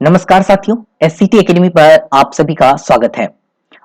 नमस्कार साथियों, एससीटी एकेडमी पर आप सभी का स्वागत है।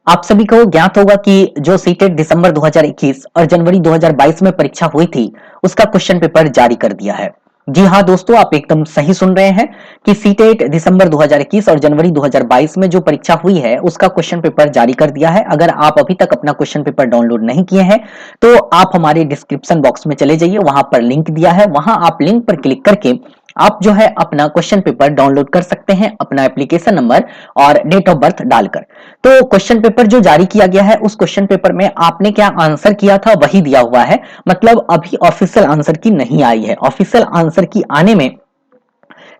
आप सभी को ज्ञात होगा कि जो सीटेट दिसंबर 2021 और जनवरी 2022 में परीक्षा हुई थी, उसका क्वेश्चन पेपर जारी कर दिया है। जी हाँ दोस्तों, आप एकदम सही सुन रहे हैं कि सीटेट दिसंबर 2021 और जनवरी 2022 में जो परीक्षा हुई है, उसका क्वेश्चन पेपर जारी कर दिया है। अगर आप अभी तक अपना क्वेश्चन पेपर डाउनलोड नहीं किए हैं, तो आप हमारे डिस्क्रिप्शन बॉक्स में चले जाइए, वहां पर लिंक दिया है, वहां आप लिंक पर क्लिक करके आप जो है अपना क्वेश्चन पेपर डाउनलोड कर सकते हैं अपना एप्लीकेशन नंबर और डेट ऑफ बर्थ डालकर। तो क्वेश्चन पेपर जो जारी किया गया है, उस क्वेश्चन पेपर में आपने क्या आंसर किया था वही दिया हुआ है। मतलब अभी ऑफिशियल आंसर की नहीं आई है। ऑफिशियल आंसर की आने में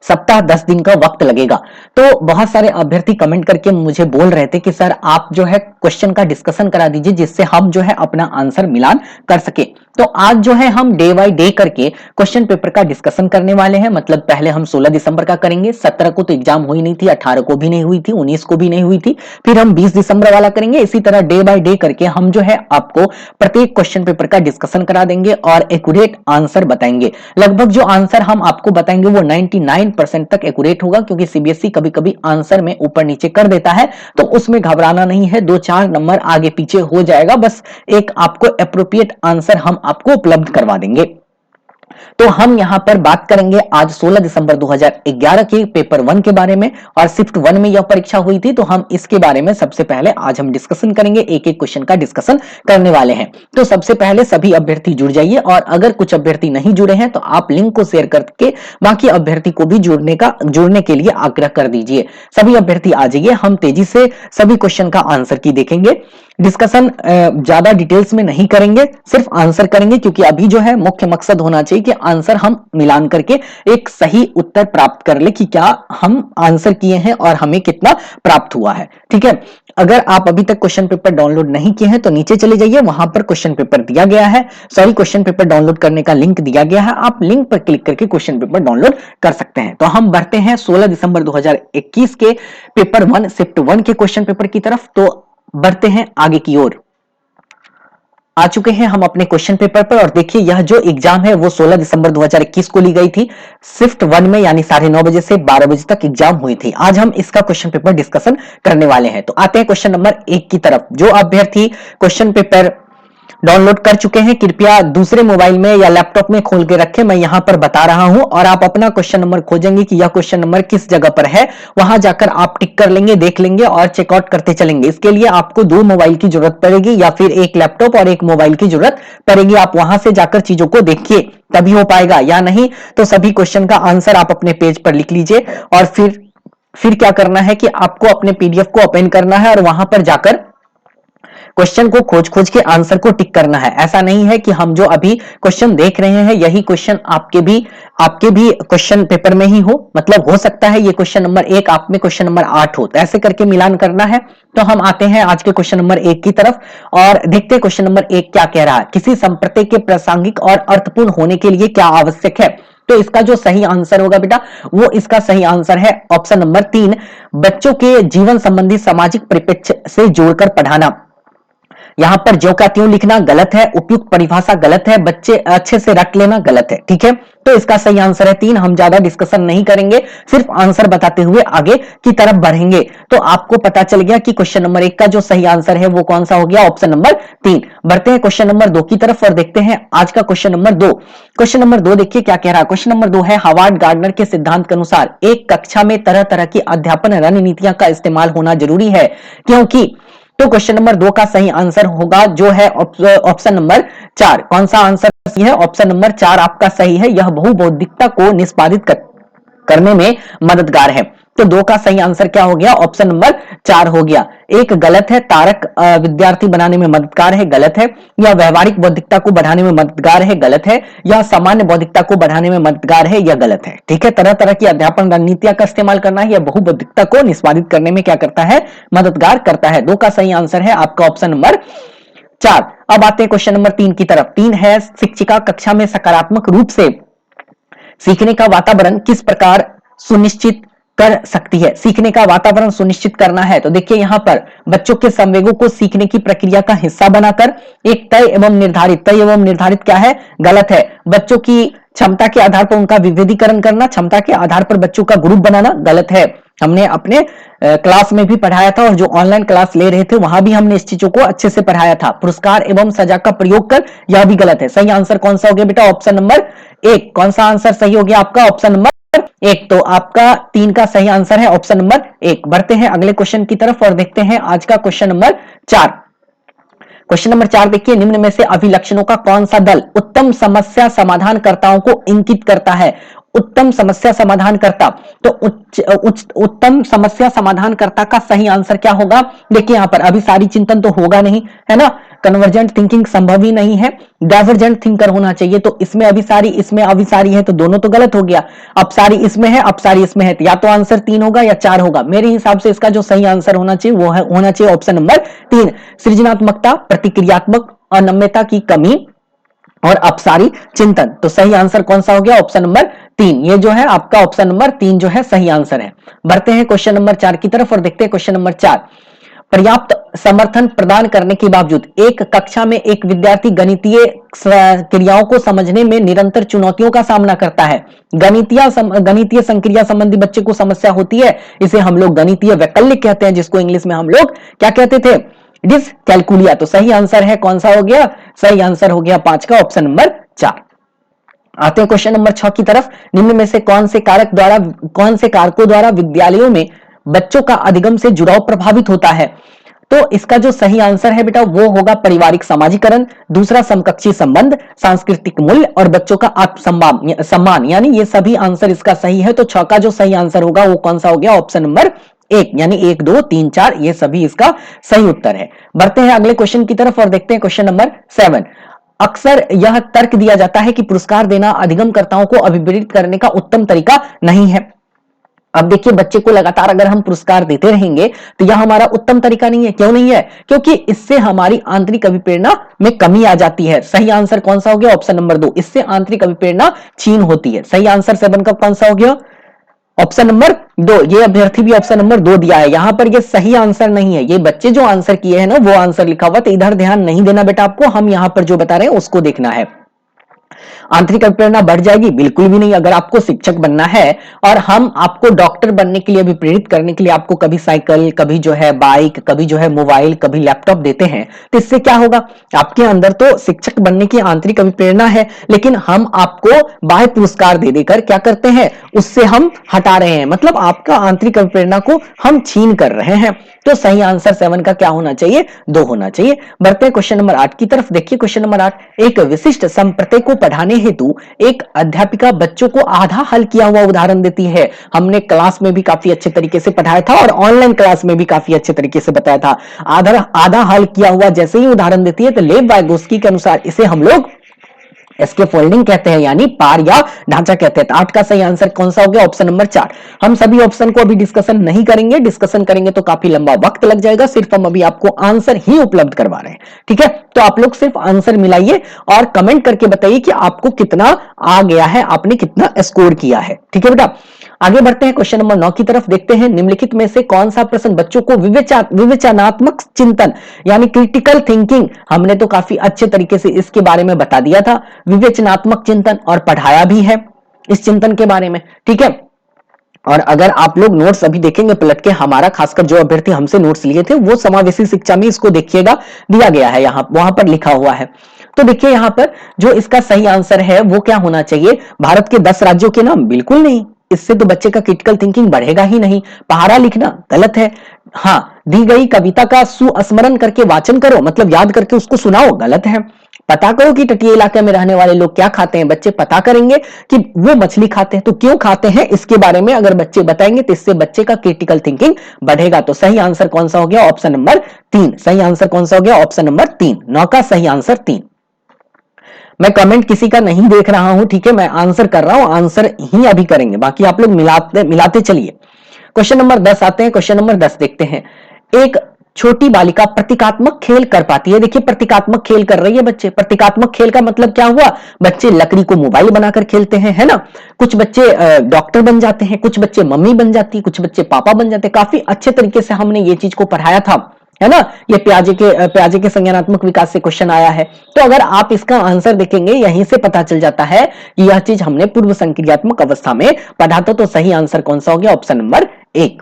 सप्ताह 10 दिन का वक्त लगेगा। तो बहुत सारे अभ्यर्थी कमेंट करके मुझे बोल रहे थे कि सर आप जो है क्वेश्चन का डिस्कशन करा दीजिए, जिससे हम जो है अपना आंसर मिलान कर सके। तो आज जो है हम डे बाय डे करके क्वेश्चन पेपर का डिस्कशन करने वाले हैं। मतलब पहले हम 16 दिसंबर का करेंगे, 17 को तो एग्जाम हुई नहीं थी, 18 को भी नहीं हुई थी, 19 को भी नहीं हुई थी। फिर हम 20 दिसंबर वाला करेंगे। इसी तरह डे बाय डे करके हम जो है आपको प्रत्येक क्वेश्चन पेपर का डिस्कशन करा देंगे और एक्यूरेट आंसर बताएंगे। लगभग जो आंसर हम आपको बताएंगे वो 99% तक एक्यूरेट होगा, क्योंकि सीबीएसई कभी कभी आंसर में ऊपर नीचे कर देता है, तो उसमें घबराना नहीं है। 2-4 नंबर आगे पीछे हो जाएगा, बस एक आपको एप्रोप्रिएट आंसर हम आपको उपलब्ध करवा देंगे। तो हम यहां पर बात करेंगे आज 16 दिसंबर 2011 के पेपर 1 के बारे में, और शिफ्ट 1 में यह परीक्षा हुई थी, तो हम इसके बारे में सबसे पहले आज हम डिस्कशन करेंगे। एक एक क्वेश्चन का डिस्कशन करने वाले हैं। तो सबसे पहले सभी अभ्यर्थी जुड़ जाइए, और अगर कुछ अभ्यर्थी नहीं जुड़े हैं तो आप लिंक को शेयर करके बाकी अभ्यर्थी को भी जुड़ने के लिए आग्रह कर दीजिए। सभी अभ्यर्थी आ जाइए, हम तेजी से सभी क्वेश्चन का आंसर की देखेंगे। डिस्कशन ज्यादा डिटेल्स में नहीं करेंगे, सिर्फ आंसर करेंगे, क्योंकि अभी जो है मुख्य मकसद होना चाहिए कि आंसर हम मिलान करके एक सही उत्तर प्राप्त कर ले कि क्या हम आंसर किए हैं और हमें कितना प्राप्त हुआ है। ठीक है, अगर आप अभी तक क्वेश्चन पेपर डाउनलोड नहीं किए हैं तो नीचे चले जाइए, वहां पर क्वेश्चन पेपर दिया गया है। सॉरी, क्वेश्चन पेपर डाउनलोड करने का लिंक दिया गया है, आप लिंक पर क्लिक करके क्वेश्चन पेपर डाउनलोड कर सकते हैं। तो हम बढ़ते हैं 16 दिसंबर 2021 के पेपर 1 शिफ्ट 1 के क्वेश्चन पेपर की तरफ। तो बढ़ते हैं आगे की ओर। आ चुके हैं हम अपने क्वेश्चन पेपर पर, और देखिए यह जो एग्जाम है वो 16 दिसंबर 2021 को ली गई थी। शिफ्ट 1 में यानी 9:30 बजे से 12 बजे तक एग्जाम हुई थी। आज हम इसका क्वेश्चन पेपर डिस्कशन करने वाले हैं। तो आते हैं क्वेश्चन नंबर 1 की तरफ। जो अभ्यर्थी क्वेश्चन पेपर डाउनलोड कर चुके हैं, कृपया दूसरे मोबाइल में या लैपटॉप में खोल के रखें। मैं यहां पर बता रहा हूं, और आप अपना क्वेश्चन नंबर खोजेंगे कि यह क्वेश्चन नंबर किस जगह पर है। वहां जाकर आप टिक कर लेंगे, देख लेंगे और चेकआउट करते चलेंगे। इसके लिए आपको 2 मोबाइल की जरूरत पड़ेगी, या फिर एक लैपटॉप और एक मोबाइल की जरूरत पड़ेगी। आप वहां से जाकर चीजों को देखिए, तभी हो पाएगा, या नहीं तो सभी क्वेश्चन का आंसर आप अपने पेज पर लिख लीजिए। और फिर क्या करना है कि आपको अपने पीडीएफ को ओपन करना है और वहां पर जाकर क्वेश्चन को खोज खोज के आंसर को टिक करना है। ऐसा नहीं है कि हम जो अभी क्वेश्चन देख रहे हैं यही क्वेश्चन आपके भी क्वेश्चन पेपर में ही हो। मतलब हो सकता है ये क्वेश्चन नंबर 1 आप में क्वेश्चन नंबर 8 हो, तो ऐसे करके मिलान करना है। तो हम आते हैं आज के क्वेश्चन नंबर 1 की तरफ और देखते हैं क्वेश्चन नंबर 1 क्या कह रहा है। किसी संप्रति के प्रासंगिक और अर्थपूर्ण होने के लिए क्या आवश्यक है? तो इसका जो सही आंसर होगा बेटा, वो इसका सही आंसर है ऑप्शन नंबर 3, बच्चों के जीवन संबंधी सामाजिक परिप्रेक्ष्य से जोड़कर पढ़ाना। यहां पर ज्यों का त्यों लिखना गलत है, उपयुक्त परिभाषा गलत है, बच्चे अच्छे से रट लेना गलत है। ठीक है, तो इसका सही आंसर है 3। हम ज्यादा डिस्कशन नहीं करेंगे, सिर्फ आंसर बताते हुए आगे की तरफ बढ़ेंगे। तो आपको पता चल गया कि क्वेश्चन नंबर 1 का जो सही आंसर है वो कौन सा हो गया, ऑप्शन नंबर 3। बढ़ते हैं क्वेश्चन नंबर 2 की तरफ और देखते हैं आज का क्वेश्चन नंबर 2। क्वेश्चन नंबर 2 देखिए क्या कह रहा है। क्वेश्चन नंबर 2 है, हार्वर्ड गार्डनर के सिद्धांत के अनुसार एक कक्षा में तरह तरह की अध्यापन रणनीतियां का इस्तेमाल होना जरूरी है, क्योंकि। तो क्वेश्चन नंबर 2 का सही आंसर होगा जो है ऑप्शन नंबर 4। कौन सा आंसर सही है? ऑप्शन नंबर 4 आपका सही है। यह बहुबौद्धिकता को निष्पादित करने में मददगार है। तो 2 का सही आंसर क्या हो गया? ऑप्शन नंबर 4 हो गया। एक गलत है, तारक विद्यार्थी बनाने में मददगार है, गलत है। या व्यवहारिक बौद्धिकता को बढ़ाने में मददगार है, गलत है। या सामान्य बौद्धिकता को बढ़ाने में मददगार है, यह गलत है। ठीक है, तरह तरह की अध्यापन रणनीतियां का इस्तेमाल करना है, यह बहुबौद्धिकता को निष्पादित करने में क्या करता है? मददगार करता है। 2 का सही आंसर है आपका ऑप्शन नंबर 4। अब आते हैं क्वेश्चन नंबर 3 की तरफ। 3 है, शिक्षिका कक्षा में सकारात्मक रूप से सीखने का वातावरण किस प्रकार सुनिश्चित कर सकती है? सीखने का वातावरण सुनिश्चित करना है तो देखिए यहां पर बच्चों के संवेगों को सीखने की प्रक्रिया का हिस्सा बनाकर एक तय एवं निर्धारित क्या है? गलत है। बच्चों की क्षमता के आधार पर उनका विभेदीकरण करना, क्षमता के आधार पर बच्चों का ग्रुप बनाना, गलत है। हमने अपने क्लास में भी पढ़ाया था और जो ऑनलाइन क्लास ले रहे थे वहां भी हमने इस चीजों को अच्छे से पढ़ाया था। पुरस्कार एवं सजा का प्रयोग कर, यह भी गलत है। सही आंसर कौन सा हो गया बेटा? ऑप्शन नंबर एक। कौन सा आंसर सही हो गया आपका? ऑप्शन नंबर एक। तो आपका 3 का सही आंसर है ऑप्शन नंबर एक। बढ़ते हैं अगले क्वेश्चन की तरफ और देखते हैं आज का क्वेश्चन नंबर 4। क्वेश्चन नंबर 4 देखिए, निम्न में से अभिलक्षणों का कौन सा दल उत्तम समस्या समाधानकर्ताओं को इंगित करता है? उत्तम समस्या समाधानकर्ता, तो उत्तम समस्या समाधानकर्ता का सही आंसर क्या होगा? देखिए यहां पर अभिसारी चिंतन तो होगा नहीं, है ना। कन्वर्जेंट थिंकिंग संभव ही नहीं है। डाइवर्जेंट थिंकर होना चाहिए, तो इसमें अभिसारी इसमें अभिसारी है, तो दोनों तो गलत हो गया। अपसारी इसमें है, अपसारी इसमें है, तो या तो आंसर 3 होगा या 4 होगा। मेरे हिसाब से इसका जो सही आंसर होना चाहिए वो होना चाहिए ऑप्शन नंबर 3। सृजनात्मकता, प्रतिक्रियात्मक अनम्यता की कमी और अपसारी चिंतन। तो सही आंसर कौन सा हो गया? Option number 3। ये जो है आपका ऑप्शन नंबर 3 जो है सही आंसर है। बढ़ते हैं क्वेश्चन नंबर 4 की तरफ और देखते हैं क्वेश्चन नंबर 4। पर्याप्त समर्थन प्रदान करने के बावजूद एक कक्षा में एक विद्यार्थी गणितीय क्रियाओं को समझने में निरंतर चुनौतियों का सामना करता है। गणितीय संक्रिया संबंधी बच्चे को समस्या होती है, इसे हम लोग गणितीय वैकल्पिक कहते हैं, जिसको इंग्लिश में हम लोग क्या कहते थे? डिसकैलकुलिया। तो सही आंसर है कौन सा हो गया? सही आंसर हो गया 5 का ऑप्शन नंबर 4। आते हैं क्वेश्चन नंबर 6 की तरफ। निम्न में से कौन से कारकों द्वारा विद्यालयों में बच्चों का अधिगम से जुड़ाव प्रभावित होता है? तो इसका जो सही आंसर है बेटा वो होगा पारिवारिक समाजीकरण, दूसरा समकक्षी संबंध, सांस्कृतिक मूल्य और बच्चों का आत्म सम्मान, यानी ये सभी आंसर इसका सही है। तो 6 का जो सही आंसर होगा वो कौन सा हो गया? ऑप्शन नंबर 1, यानी 1, 2, 3, 4 ये सभी इसका सही उत्तर है। बढ़ते हैं अगले क्वेश्चन की तरफ और देखते हैं क्वेश्चन नंबर 7। अक्सर यह तर्क दिया जाता है कि पुरस्कार देना अधिगमकर्ताओं को अभिप्रेरित करने का उत्तम तरीका नहीं है। अब देखिए बच्चे को लगातार अगर हम पुरस्कार देते रहेंगे तो यह हमारा उत्तम तरीका नहीं है। क्यों नहीं है? क्योंकि इससे हमारी आंतरिक अभिप्रेरणा में कमी आ जाती है। सही आंसर कौन सा हो गया? Option number 2। इससे आंतरिक अभिप्रेरणा क्षीण होती है। सही आंसर 7 का कौन सा हो गया? Option number 2। ये अभ्यर्थी भी ऑप्शन नंबर 2 दिया है। यहां पर ये सही आंसर नहीं है, ये बच्चे जो आंसर किए हैं ना वो आंसर लिखा हुआ, तो इधर ध्यान नहीं देना बेटा आपको, हम यहां पर जो बता रहे हैं उसको देखना है। आंतरिक अभिप्रेरणा बढ़ जाएगी? बिल्कुल भी नहीं। अगर आपको शिक्षक बनना है और हम आपको डॉक्टर बनने के लिए भी प्रेरित करने के लिए आपको कभी साइकिल, कभी जो है बाइक, कभी जो है मोबाइल, कभी लैपटॉप देते हैं, तो इससे क्या होगा? आपके अंदर तो शिक्षक बनने की आंतरिक अभिप्रेरणा है, लेकिन हम आपको बाह्य पुरस्कार दे देकर क्या करते हैं? उससे हम हटा रहे हैं, मतलब आपका आंतरिक अभिप्रेरणा को हम छीन कर रहे हैं। तो सही आंसर 7 का क्या होना चाहिए? 2 होना चाहिए। बढ़ते हैं क्वेश्चन नंबर 8 की तरफ। देखिए क्वेश्चन नंबर 8। एक विशिष्ट संप्रदाय को पढ़ाने हेतु एक अध्यापिका बच्चों को आधा हल किया हुआ उदाहरण देती है। हमने क्लास में भी काफी अच्छे तरीके से पढ़ाया था और ऑनलाइन क्लास में भी काफी अच्छे तरीके से बताया था। आधा हल किया हुआ जैसे ही उदाहरण देती है तो लेव वाइगोस्की के अनुसार इसे हम लोग इसके फोल्डिंग कहते हैं, यानी पार या ढांचा कहते हैं। 8 का सही आंसर कौन सा हो गया? Option number 4। हम सभी ऑप्शन को अभी डिस्कशन नहीं करेंगे, डिस्कशन करेंगे तो काफी लंबा वक्त लग जाएगा, सिर्फ हम अभी आपको आंसर ही उपलब्ध करवा रहे हैं। ठीक है, तो आप लोग सिर्फ आंसर मिलाइए और कमेंट करके बताइए कि आपको कितना आ गया है, आपने कितना स्कोर किया है। ठीक है बेटा, आगे बढ़ते हैं क्वेश्चन नंबर 9 की तरफ। देखते हैं निम्नलिखित में से कौन सा प्रश्न बच्चों को विवेचनात्मक चिंतन यानी क्रिटिकल थिंकिंग, हमने तो काफी अच्छे तरीके से इसके बारे में बता दिया था, विवेचनात्मक चिंतन, और पढ़ाया भी है इस चिंतन के बारे में। ठीक है, और अगर आप लोग नोट्स अभी देखेंगे पलट के, हमारा खासकर जो अभ्यर्थी हमसे नोट्स लिए थे वो समावेशी शिक्षा में इसको देखिएगा, दिया गया है, यहाँ वहां पर लिखा हुआ है। तो देखिए यहाँ पर जो इसका सही आंसर है वो क्या होना चाहिए? भारत के 10 राज्यों के नाम? बिल्कुल नहीं, इससे तो बच्चे का क्रिटिकल थिंकिंग बढ़ेगा ही नहीं। पहाड़ा लिखना गलत है। हाँ, दी गई कविता का सुस्मरण करके वाचन करो, मतलब याद करके उसको सुनाओ, गलत है। पता करो कि तटीय इलाके में रहने वाले लोग क्या खाते हैं, बच्चे पता करेंगे कि वो मछली खाते हैं, तो क्यों खाते हैं इसके बारे में अगर बच्चे बताएंगे तो इससे बच्चे का क्रिटिकल थिंकिंग बढ़ेगा। तो सही आंसर कौन सा हो गया? Option number 3। सही आंसर कौन सा हो गया? Option number 3। 9 का सही आंसर 3। मैं कमेंट किसी का नहीं देख रहा हूं, ठीक है, मैं आंसर कर रहा हूं, आंसर ही अभी करेंगे, बाकी आप लोग मिलाते चलिए। क्वेश्चन नंबर 10 आते हैं। क्वेश्चन नंबर 10 देखते हैं। एक छोटी बालिका प्रतीकात्मक खेल कर पाती है। देखिए प्रतीकात्मक खेल कर रही है बच्चे। प्रतीकात्मक खेल का मतलब क्या हुआ? बच्चे लकड़ी को मोबाइल बनाकर खेलते हैं, है ना। कुछ बच्चे डॉक्टर बन जाते हैं, कुछ बच्चे मम्मी बन जाती है, कुछ बच्चे पापा बन जाते हैं। काफी अच्छे तरीके से हमने ये चीज को पढ़ाया था है ना। ये प्याजे के संज्ञानात्मक विकास से क्वेश्चन आया है। तो अगर आप इसका आंसर देखेंगे यहीं से पता चल जाता है कि यह चीज हमने पूर्व संक्रियात्मक अवस्था में पढ़ा था। तो सही आंसर कौन सा हो गया, ऑप्शन नंबर 1।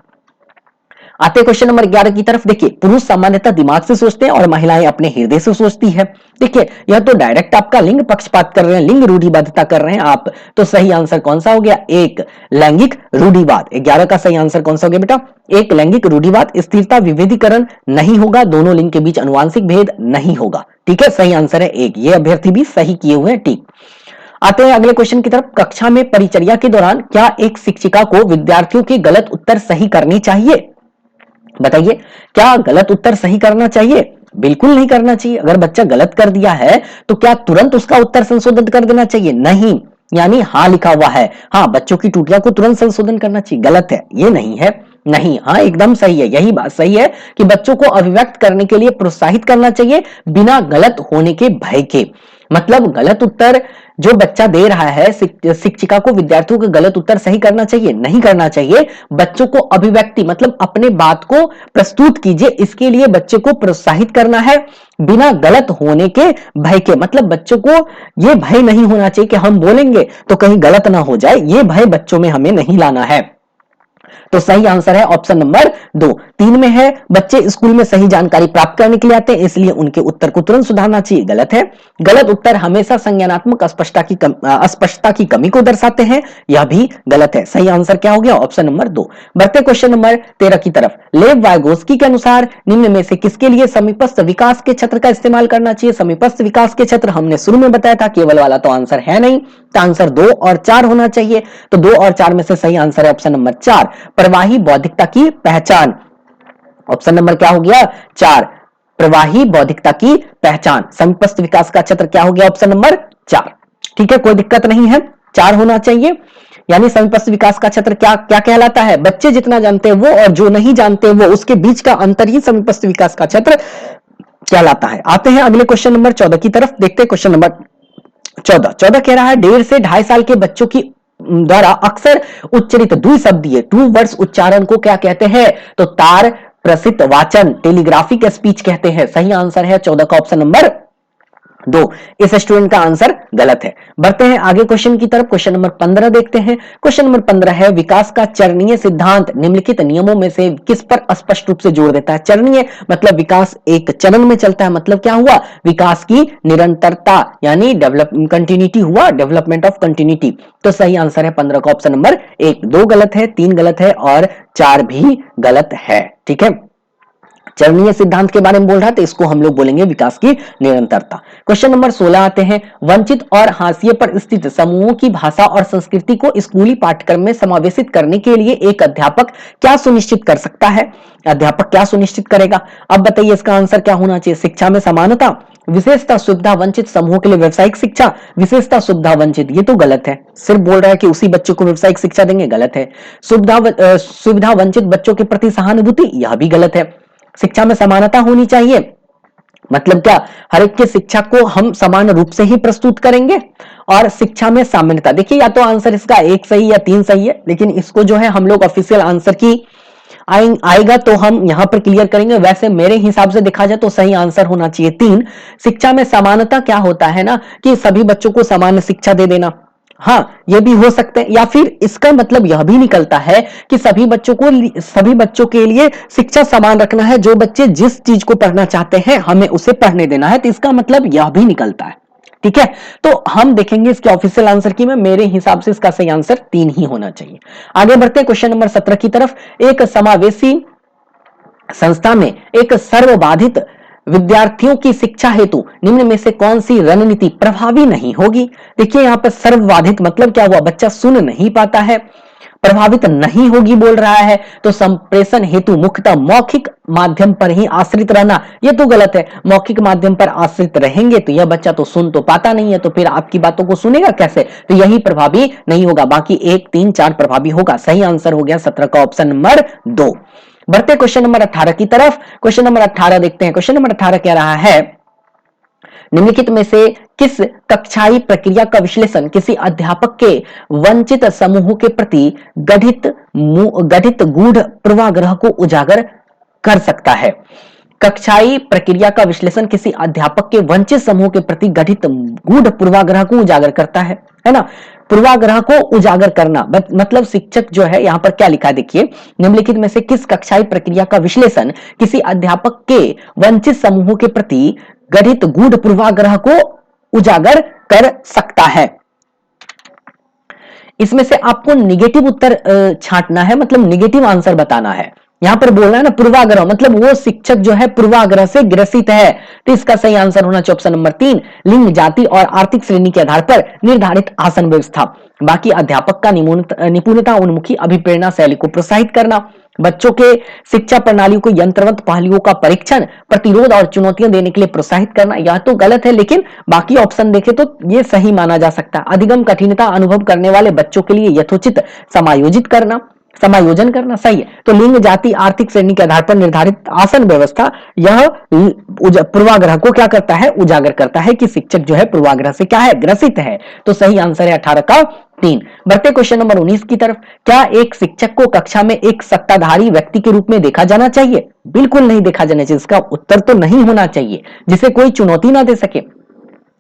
आते क्वेश्चन नंबर 11 की तरफ। देखिए, पुरुष सामान्यतः दिमाग से सोचते हैं और महिलाएं अपने हृदय से सोचती है। देखिए, यह तो डायरेक्ट आपका लिंग पक्षपात कर रहे हैं, लिंग रूढ़िबद्धता कर रहे हैं आप। तो सही आंसर कौन सा हो गया, एक, लैंगिक रूढ़िवाद। 11 का सही आंसर कौन सा हो गया बेटा, एक, लैंगिक रूढ़िवाद। स्थिरता विभेदीकरण नहीं होगा, दोनों लिंग के बीच अनुवांशिक भेद नहीं होगा। ठीक है, सही आंसर है एक। ये अभ्यर्थी भी सही किए हुए हैं। ठीक, आते हैं अगले क्वेश्चन की तरफ। कक्षा में परिचर्या के दौरान क्या एक शिक्षिका को विद्यार्थियों के गलत उत्तर सही करनी चाहिए? बताइए, क्या गलत उत्तर सही करना चाहिए? बिल्कुल नहीं करना चाहिए। अगर बच्चा गलत कर दिया है तो क्या तुरंत उसका उत्तर संशोधित कर देना चाहिए? नहीं, यानी हाँ लिखा हुआ है, हाँ बच्चों की त्रुटियों को तुरंत संशोधन करना चाहिए, गलत है, ये नहीं है। नहीं, हाँ एकदम सही है, यही बात सही है कि बच्चों को अभिव्यक्त करने के लिए प्रोत्साहित करना चाहिए बिना गलत होने के भय के। मतलब गलत उत्तर जो बच्चा दे रहा है, शिक्षिका को विद्यार्थियों के गलत उत्तर सही करना चाहिए? नहीं करना चाहिए। बच्चों को अभिव्यक्ति मतलब अपने बात को प्रस्तुत कीजिए, इसके लिए बच्चे को प्रोत्साहित करना है बिना गलत होने के भय के। मतलब बच्चों को यह भय नहीं होना चाहिए कि हम बोलेंगे तो कहीं गलत ना हो जाए, यह भय बच्चों में हमें नहीं लाना है। तो सही आंसर है ऑप्शन नंबर 2। 3 में है, बच्चे स्कूल में सही जानकारी प्राप्त करने के लिए आते हैं इसलिए उनके उत्तर को तुरंत सुधारना चाहिए, गलत है। गलत उत्तर हमेशा संज्ञानात्मक अस्पष्टता की कमी को दर्शाते हैं, यह भी गलत है। सही आंसर क्या हो गया, ऑप्शन नंबर 2। बढ़ते क्वेश्चन नंबर 13 की तरफ। लेव वाइगोस्की के अनुसार निम्न में से किसके लिए समीपस्थ विकास के क्षेत्र का इस्तेमाल करना चाहिए? समीपस्थ विकास के क्षेत्र हमने शुरू में बताया था, केवल वाला तो आंसर है नहीं, तो आंसर 2 और 4 होना चाहिए। तो 2 और 4 में से सही आंसर है ऑप्शन नंबर 4, प्रवाही बौद्धिकता की पहचान। ऑप्शन नंबर क्या हो गया, 4, प्रवाही बौद्धिकता की पहचान। समीपस्थ विकास का क्षेत्र क्या हो गया, ऑप्शन नंबर 4। ठीक है, कोई दिक्कत नहीं है, 4 होना चाहिए। यानी समीपस्थ विकास का क्षेत्र क्या क्या कहलाता है? बच्चे जितना जानते हैं वो और जो नहीं जानते वो, उसके बीच का अंतर ही समीपस्थ विकास का क्षेत्र कहलाता है। आते हैं अगले क्वेश्चन नंबर 14 की तरफ। देखते हैं क्वेश्चन नंबर 14 कह रहा है 1.5 से 2.5 साल के बच्चों की द्वारा अक्सर उच्चरित द्विशब्दीय ट्रू वर्ड्स उच्चारण को क्या कहते हैं? तो तार प्रसित वाचन, टेलीग्राफिक स्पीच कहते हैं। सही आंसर है 14 का ऑप्शन नंबर 2। इस स्टूडेंट का आंसर गलत है। बढ़ते हैं आगे क्वेश्चन की तरफ। क्वेश्चन नंबर 15 देखते हैं। क्वेश्चन नंबर 15 है, विकास का चरणीय सिद्धांत निम्नलिखित नियमों में से किस पर स्पष्ट रूप से जोर देता है? चरणीय मतलब विकास एक चरण में चलता है, मतलब क्या हुआ, विकास की निरंतरता, यानी कंटिन्यूटी हुआ, डेवलपमेंट ऑफ कंटिन्यूटी। तो सही आंसर है 15 का ऑप्शन नंबर 1। 2 गलत है, 3 गलत है और 4 भी गलत है। ठीक है, चरणीय सिद्धांत के बारे में बोल रहा है तो इसको हम लोग बोलेंगे विकास की निरंतरता। क्वेश्चन नंबर 16 आते हैं, वंचित और हाशिए पर स्थित समूहों की भाषा और संस्कृति को स्कूली पाठ्यक्रम में समावेशित करने के लिए एक अध्यापक क्या सुनिश्चित कर सकता है? अध्यापक क्या सुनिश्चित करेगा? अब बताइए इसका आंसर क्या होना चाहिए? शिक्षा में समानता, विशेषता सुविधा वंचित समूह के लिए व्यवसायिक शिक्षा, विशेषता सुविधा वंचित, ये तो गलत है। सिर्फ बोल रहा है कि उसी बच्चों को व्यवसायिक शिक्षा देंगे, गलत है। सुविधा वंचित बच्चों के प्रति सहानुभूति, यह भी गलत है। शिक्षा में समानता होनी चाहिए, मतलब क्या, हर एक की शिक्षा को हम समान रूप से ही प्रस्तुत करेंगे। और शिक्षा में सामान्यता, देखिए या तो आंसर इसका 1 सही या 3 सही है, लेकिन इसको जो है हम लोग ऑफिशियल आंसर की आएगा तो हम यहां पर क्लियर करेंगे। वैसे मेरे हिसाब से देखा जाए तो सही आंसर होना चाहिए 3। शिक्षा में समानता क्या होता है ना, कि सभी बच्चों को समान शिक्षा दे देना। हाँ, ये भी हो सकते हैं, या फिर इसका मतलब यह भी निकलता है कि सभी बच्चों के लिए शिक्षा समान रखना है, जो बच्चे जिस चीज को पढ़ना चाहते हैं हमें उसे पढ़ने देना है। तो इसका मतलब यह भी निकलता है। ठीक है, तो हम देखेंगे इसके ऑफिशियल आंसर की में, मेरे हिसाब से इसका सही आंसर 3 ही होना चाहिए। आगे बढ़ते हैं क्वेश्चन नंबर 17 की तरफ। एक समावेशी संस्था में एक सर्वबाधित विद्यार्थियों की शिक्षा हेतु निम्न में से कौन सी रणनीति प्रभावी नहीं होगी? देखिए यहां पर सर्वबाधित मतलब क्या हुआ, बच्चा सुन नहीं पाता है, प्रभावित नहीं होगी बोल रहा है, तो संप्रेषण हेतु मुख्यतः मौखिक माध्यम पर ही आश्रित रहना, ये तो गलत है। मौखिक माध्यम पर आश्रित रहेंगे तो यह बच्चा तो सुन तो पाता नहीं है, तो फिर आपकी बातों को सुनेगा कैसे? तो यही प्रभावी नहीं होगा, बाकी 1, 3, 4 प्रभावी होगा। सही आंसर हो गया 17 का ऑप्शन नंबर 2। बढ़ते क्वेश्चन नंबर 18 की तरफ। क्वेश्चन नंबर 18 देखते हैं। क्वेश्चन नंबर 18 कह रहा है, निम्नलिखित में से किस कक्षाई प्रक्रिया का विश्लेषण किसी अध्यापक के वंचित समूह के प्रति गठित गूढ़ पूर्वाग्रह को उजागर कर सकता है? कक्षाई प्रक्रिया का विश्लेषण किसी अध्यापक के वंचित समूह के प्रति गठित गूढ़ पूर्वाग्रह को उजागर करता है ना। पूर्वाग्रह को उजागर करना मतलब शिक्षक जो है यहाँ पर क्या लिखा है देखिए, निम्नलिखित में से किस कक्षाई प्रक्रिया का विश्लेषण किसी अध्यापक के वंचित समूह के प्रति गठित गूढ़ पूर्वाग्रह को उजागर कर सकता है। इसमें से आपको निगेटिव उत्तर छांटना है, मतलब निगेटिव आंसर बताना है। यहां पर बोल रहा है ना पूर्वाग्रह, मतलब वो शिक्षक जो है पूर्वाग्रह से ग्रसित है। तो इसका सही आंसर होना चाहिए ऑप्शन नंबर 3, लिंग, जाति और आर्थिक श्रेणी के आधार पर निर्धारित आसन व्यवस्था। बाकी अध्यापक का निपुणता उन्मुखी अभिप्रेरणा शैली को प्रोत्साहित करना, बच्चों के शिक्षा प्रणाली को यंत्रवत पहलुओं का परीक्षण, प्रतिरोध और चुनौतियां देने के लिए प्रोत्साहित करना। यह तो गलत है, लेकिन बाकी ऑप्शन देखे तो ये सही माना जा सकता है। अधिगम कठिनता अनुभव करने वाले बच्चों के लिए यथोचित समायोजन करना सही है। तो लिंग, जाति, आर्थिक श्रेणी के आधार पर निर्धारित आसन व्यवस्था यह पूर्वाग्रह को क्या करता है, उजागर करता है कि शिक्षक जो है पूर्वाग्रह से क्या है, ग्रसित है। तो सही आंसर है 18 का 3। बढ़ते क्वेश्चन नंबर 19 की तरफ। क्या एक शिक्षक को कक्षा में एक सत्ताधारी व्यक्ति के रूप में देखा जाना चाहिए? बिल्कुल नहीं देखा जाना चाहिए। इसका उत्तर तो नहीं होना चाहिए जिसे कोई चुनौती ना दे सके,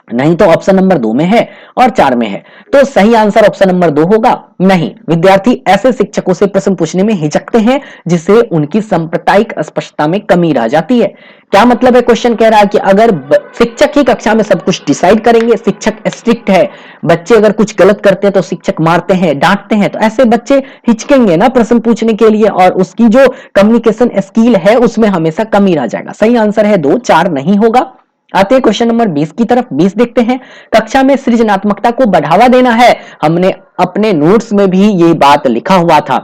नहीं तो ऑप्शन नंबर 2 में है और 4 में है। तो सही आंसर ऑप्शन नंबर 2 होगा। नहीं, विद्यार्थी ऐसे शिक्षकों से प्रश्न पूछने में हिचकते हैं जिससे उनकी सांप्रदायिक स्पष्टता में कमी रह जाती है। क्या मतलब है? क्वेश्चन कह रहा है कि अगर शिक्षक ही कक्षा में सब कुछ डिसाइड करेंगे, शिक्षक स्ट्रिक्ट है, बच्चे अगर कुछ गलत करते हैं तो शिक्षक मारते हैं, डांटते हैं, तो ऐसे बच्चे हिचकेंगे ना प्रश्न पूछने के लिए, और उसकी जो कम्युनिकेशन स्किल है उसमें हमेशा कमी रह जाएगा। सही आंसर है 2, 4 नहीं होगा। आते हैं क्वेश्चन नंबर 20 की तरफ। 20 देखते हैं। कक्षा में सृजनात्मकता को बढ़ावा देना है। हमने अपने नोट्स में भी ये बात लिखा हुआ था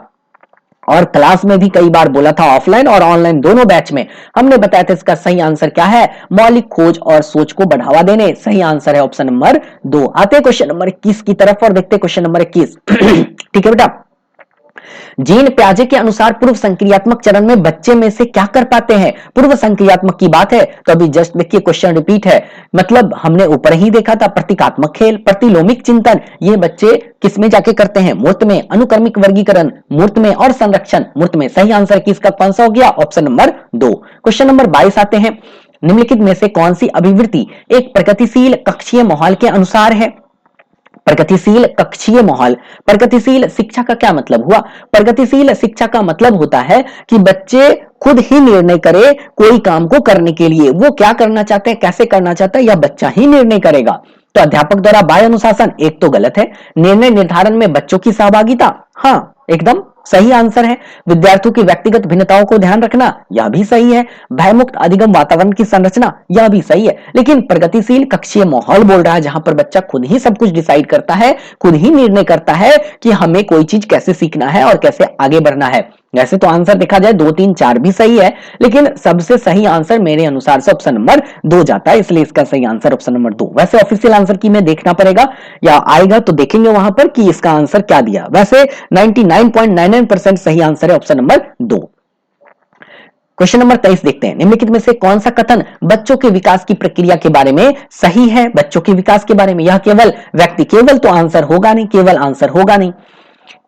और क्लास में भी कई बार बोला था, ऑफलाइन और ऑनलाइन दोनों बैच में हमने बताया था। इसका सही आंसर क्या है? मौलिक खोज और सोच को बढ़ावा देने। सही आंसर है ऑप्शन नंबर 2। आते हैं क्वेश्चन नंबर 21 की तरफ और देखते हैं क्वेश्चन नंबर 21। ठीक है बेटा, जीन प्याजे के अनुसार पूर्व संक्रियात्मक चरण में बच्चे में से क्या कर पाते हैं? पूर्व संक्रियात्मक की बात है तो अभी जस्ट देखिए क्वेश्चन रिपीट है, मतलब हमने ऊपर ही देखा था प्रतीकात्मक खेल, प्रतिलोमिक चिंतन, ये बच्चे किसमें जाके करते हैं? मूर्त में। अनुक्रमिक वर्गीकरण मूर्त में और संरक्षण मूर्त में। सही आंसर किसका कौन सा हो गया? Option number 2। क्वेश्चन नंबर 22 आते हैं। निम्नलिखित में से कौन सी अभिवृत्ति एक प्रगतिशील कक्षीय माहौल के अनुसार है? प्रगतिशील कक्षीय माहौल। प्रगतिशील शिक्षा का क्या मतलब हुआ? प्रगतिशील शिक्षा का मतलब होता है कि बच्चे खुद ही निर्णय करे कोई काम को करने के लिए। वो क्या करना चाहते हैं, कैसे करना चाहता है, यह बच्चा ही निर्णय करेगा। तो अध्यापक द्वारा बाह्य अनुशासन एक तो गलत है। निर्णय निर्धारण में बच्चों की सहभागिता, हाँ एकदम सही आंसर है। विद्यार्थियों की व्यक्तिगत भिन्नताओं को ध्यान रखना, यह भी सही है। भयमुक्त अधिगम वातावरण की संरचना, यह भी सही है। लेकिन प्रगतिशील कक्षीय माहौल बोल रहा है जहां पर बच्चा खुद ही सब कुछ डिसाइड करता है, खुद ही निर्णय करता है कि हमें कोई चीज कैसे सीखना है और कैसे आगे बढ़ना है। वैसे तो आंसर देखा जाए 2, 3, 4 भी सही है, लेकिन सबसे सही आंसर मेरे अनुसार से ऑप्शन नंबर 2 जाता है, इसलिए इसका सही आंसर ऑप्शन नंबर 2। वैसे ऑफिशियल आंसर की में देखना पड़ेगा या आएगा तो देखेंगे वहां पर कि इसका आंसर क्या दिया। वैसे 99.99% सही आंसर है ऑप्शन नंबर 2। क्वेश्चन नंबर 23 देखते हैं। निम्नलिखित में से कौन सा कथन बच्चों के विकास की प्रक्रिया के बारे में सही है? बच्चों के विकास के बारे में यह केवल व्यक्ति, केवल तो आंसर होगा नहीं, केवल आंसर होगा नहीं।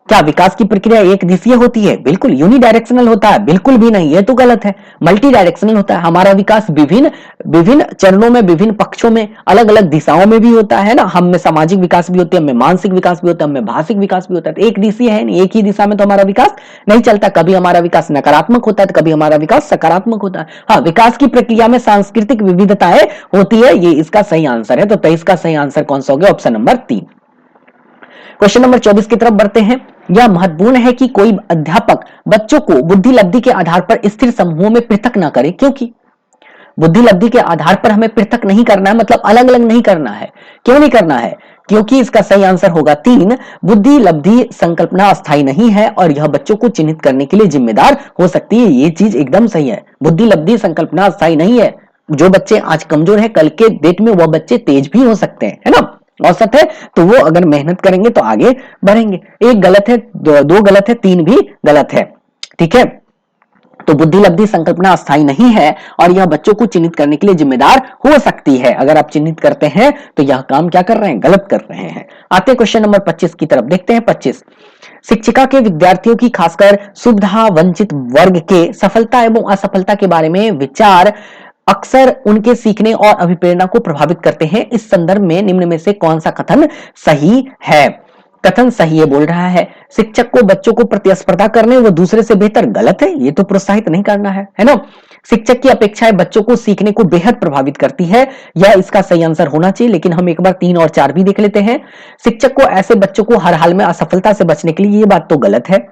क्या विकास की प्रक्रिया एक दिशीय होती है? बिल्कुल। यूनिडायरेक्शनल होता है? बिल्कुल भी नहीं, ये तो गलत है। मल्टी डायरेक्शनल होता है। हमारा विकास विभिन्न चरणों में, विभिन्न पक्षों में, अलग अलग दिशाओं में भी होता है ना। हम में सामाजिक विकास भी होती है, हमें मानसिक विकास भी होता है, हमें भाषिक विकास भी होता है। तो एक दिशीय है नहीं, एक ही दिशा में तो हमारा विकास नहीं चलता। कभी हमारा विकास नकारात्मक होता है तो कभी हमारा विकास सकारात्मक होता है। हाँ, विकास की प्रक्रिया में सांस्कृतिक विविधताएं होती है, ये इसका सही आंसर है। तो 23 का सही आंसर कौन सा हो गया? Option number 3। क्वेश्चन नंबर 24 की तरफ बढ़ते हैं। यह महत्वपूर्ण है कि कोई अध्यापक बच्चों को बुद्धि लब्धि के आधार पर स्थिर समूहों में पृथक ना करे। क्योंकि बुद्धि लब्धि के आधार पर हमें पृथक नहीं करना है, मतलब अलग अलग नहीं करना है। क्यों नहीं करना है? क्योंकि इसका सही आंसर होगा 3, बुद्धि लब्धि संकल्पना अस्थायी नहीं है और यह बच्चों को चिन्हित करने के लिए जिम्मेदार हो सकती है। ये चीज एकदम सही है। बुद्धि लब्धि संकल्पना अस्थायी नहीं है। जो बच्चे आज कमजोर है, कल के डेट में वह बच्चे तेज भी हो सकते हैं, है ना। औसत है तो वो अगर मेहनत करेंगे तो आगे बढ़ेंगे। एक गलत है, 2 गलत है, 3 भी गलत है। ठीक है, तो बुद्धिलब्धि संकल्पना अस्थायी नहीं है और यह बच्चों को चिन्हित करने के लिए जिम्मेदार हो सकती है। अगर आप चिन्हित करते हैं तो यह काम क्या कर रहे हैं, गलत कर रहे हैं। आते क्वेश्चन नंबर 25 की तरफ, देखते हैं 25। शिक्षिका के विद्यार्थियों की खासकर सुविधा वंचित वर्ग के सफलता एवं असफलता के बारे में विचार अक्सर उनके सीखने और अभिप्रेरणा को प्रभावित करते हैं। इस संदर्भ में निम्न में से कौन सा कथन सही है? कथन सही है बोल रहा है, शिक्षक को बच्चों को प्रतिस्पर्धा करने व दूसरे से बेहतर, गलत है, ये तो प्रोत्साहित नहीं करना है ना। शिक्षक की अपेक्षाएं बच्चों को सीखने को बेहद प्रभावित करती है, यह इसका सही आंसर होना चाहिए। लेकिन हम एक बार 3 और 4 भी देख लेते हैं। शिक्षक को ऐसे बच्चों को हर हाल में असफलता से बचने के लिए, ये बात तो गलत है।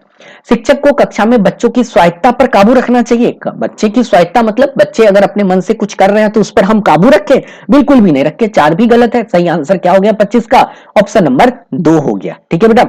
शिक्षक को कक्षा में बच्चों की स्वायत्ता पर काबू रखना चाहिए। बच्चे की स्वायत्ता मतलब बच्चे अगर अपने मन से कुछ कर रहे हैं तो उस पर हम काबू रखें, बिल्कुल भी नहीं रखे। 4 भी गलत है। सही आंसर क्या हो गया 25 का? ऑप्शन नंबर 2 हो गया। ठीक है बेटा,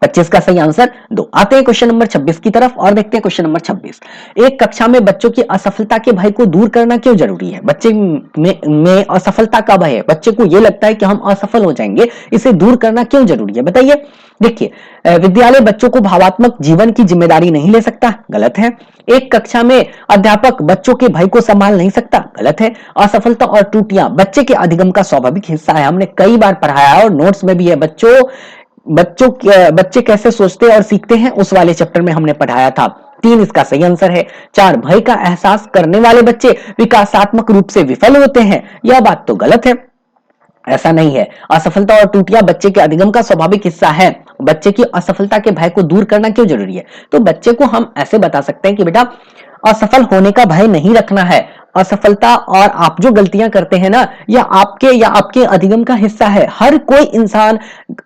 25 का सही आंसर 2। आते हैं क्वेश्चन नंबर 26 की तरफ और देखते हैं क्वेश्चन नंबर 26। एक कक्षा में बच्चों की असफलता के भय को दूर करना क्यों जरूरी है? बच्चे में असफलता का भय है, बच्चे को यह लगता है कि हम असफल हो जाएंगे, इसे दूर करना क्यों जरूरी है बताइए। देखिए, विद्यालय बच्चों को भावात्मक जीवन की जिम्मेदारी नहीं ले सकता, गलत है। एक कक्षा में अध्यापक बच्चों के भय को संभाल नहीं सकता, गलत है। असफलता और त्रुटियां बच्चे के अधिगम का स्वाभाविक हिस्सा है, हमने कई बार पढ़ाया और नोट्स में भी है। बच्चे कैसे सोचते और सीखते हैं उस वाले चैप्टर में हमने पढ़ाया था। 3 इसका सही आंसर है। 4 भय का एहसास करने वाले बच्चे विकासात्मक रूप से विफल होते हैं, यह बात तो गलत है, ऐसा नहीं है। असफलता और त्रुटियां बच्चे के अधिगम का स्वाभाविक हिस्सा है। बच्चे की असफलता के भय को दूर करना क्यों जरूरी है? तो बच्चे को हम ऐसे बता सकते हैं कि बेटा असफल होने का भय नहीं रखना है। असफलता और आप जो गलतियां करते हैं ना, या आपके अधिगम का हिस्सा है। हर कोई इंसान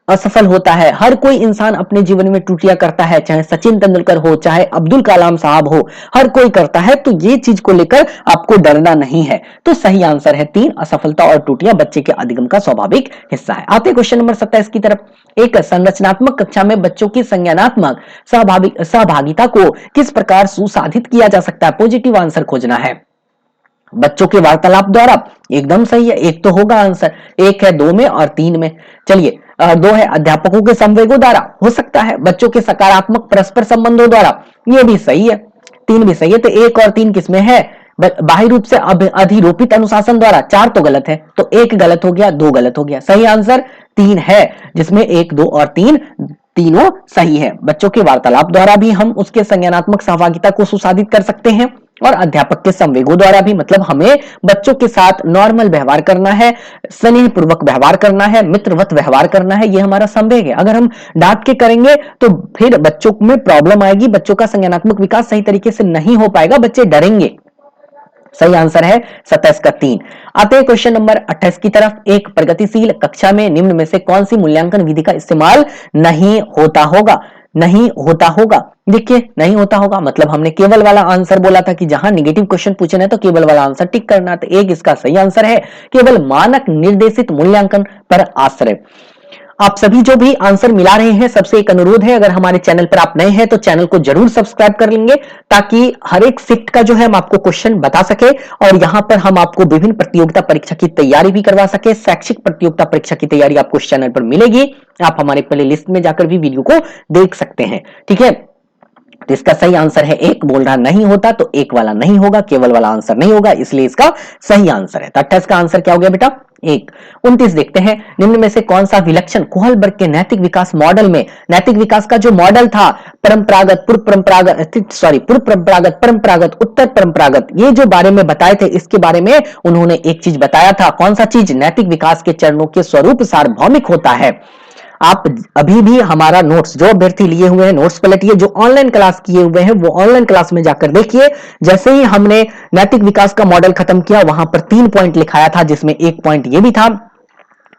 असफल होता है, हर कोई इंसान अपने जीवन में त्रुटियां करता है, चाहे सचिन तेंदुलकर हो, चाहे अब्दुल कलाम साहब हो, हर कोई करता है। तो ये चीज को लेकर आपको डरना नहीं है। तो सही आंसर है 3, असफलता और त्रुटियां बच्चे के अधिगम का स्वाभाविक हिस्सा है। आते क्वेश्चन नंबर 27 की तरफ। एक संरचनात्मक कक्षा में बच्चों की संज्ञानात्मक सहभागिता को किस प्रकार सुसाधित किया जा सकता है? पॉजिटिव आंसर खोजना है। बच्चों के वार्तालाप द्वारा, एकदम सही है, एक तो होगा आंसर। 1 है 2 में और 3 में। चलिए 2 है अध्यापकों के संवेगों द्वारा, हो सकता है। बच्चों के सकारात्मक परस्पर संबंधों द्वारा, ये भी सही है। 3 भी सही है। तो 1 और 3 किसमें है? बाह्य रूप से अधिरोपित अनुशासन द्वारा। 4 तो गलत है, तो 1 गलत हो गया, 2 गलत हो गया। सही आंसर 3 है, जिसमें 1, 2 और 3 तीनों सही है। बच्चों के वार्तालाप द्वारा भी हम उसके संज्ञानात्मक सहभागिता को सुसाधित कर सकते हैं और अध्यापक के संवेगों द्वारा भी, मतलब हमें बच्चों के साथ नॉर्मल व्यवहार करना है, स्नेहपूर्वक व्यवहार करना है, मित्रवत व्यवहार करना है, ये हमारा संवेग है। अगर हम डांट के करेंगे तो फिर बच्चों में प्रॉब्लम आएगी, बच्चों का संज्ञानात्मक विकास सही तरीके से नहीं हो पाएगा, बच्चे डरेंगे। सही आंसर है 27 का 3। आते हैं क्वेश्चन नंबर 28 की तरफ। एक प्रगतिशील कक्षा में निम्न में से कौन सी मूल्यांकन विधि का इस्तेमाल नहीं होता होगा? नहीं होता होगा, देखिए नहीं होता होगा मतलब हमने केवल वाला आंसर बोला था कि जहां नेगेटिव क्वेश्चन पूछे ना तो केवल वाला आंसर टिक करना। तो 1 इसका सही आंसर है, केवल मानक निर्देशित मूल्यांकन पर आश्रय। आप सभी जो भी आंसर मिला रहे हैं, सबसे एक अनुरोध है, अगर हमारे चैनल पर आप नए हैं तो चैनल को जरूर सब्सक्राइब कर लेंगे, ताकि हर एक शिफ्ट का जो है हम आपको क्वेश्चन बता सके और यहां पर हम आपको विभिन्न प्रतियोगिता परीक्षा की तैयारी भी करवा सके। शैक्षिक प्रतियोगिता परीक्षा की तैयारी आपको इस चैनल पर मिलेगी, आप हमारे प्ले लिस्ट में जाकर भी वीडियो को देख सकते हैं। ठीक है, तो इसका सही आंसर है 1। बोल रहा नहीं होता तो 1 वाला नहीं होगा, केवल वाला आंसर नहीं होगा, इसलिए इसका सही आंसर है। तो 28 का आंसर क्या हो गया बेटा? 1। 29 देखते हैं, निम्न में से कौन सा विलक्षण कोहलबर्ग के नैतिक विकास मॉडल में, नैतिक विकास का जो मॉडल था, परंपरागत, पूर्व परंपरागत, परंपरागत, उत्तर परंपरागत, ये जो बारे में बताए थे, इसके बारे में उन्होंने एक चीज बताया था। कौन सा चीज? नैतिक विकास के चरणों के स्वरूप सार्वभौमिक होता है। आप अभी भी हमारा नोट्स जो अभ्यर्थी लिए हुए हैं नोट्स पलटिए, जो ऑनलाइन क्लास किए हुए हैं वो ऑनलाइन क्लास में जाकर देखिए। जैसे ही हमने नैतिक विकास का मॉडल खत्म किया, वहां पर 3 पॉइंट लिखाया था, जिसमें एक पॉइंट ये भी था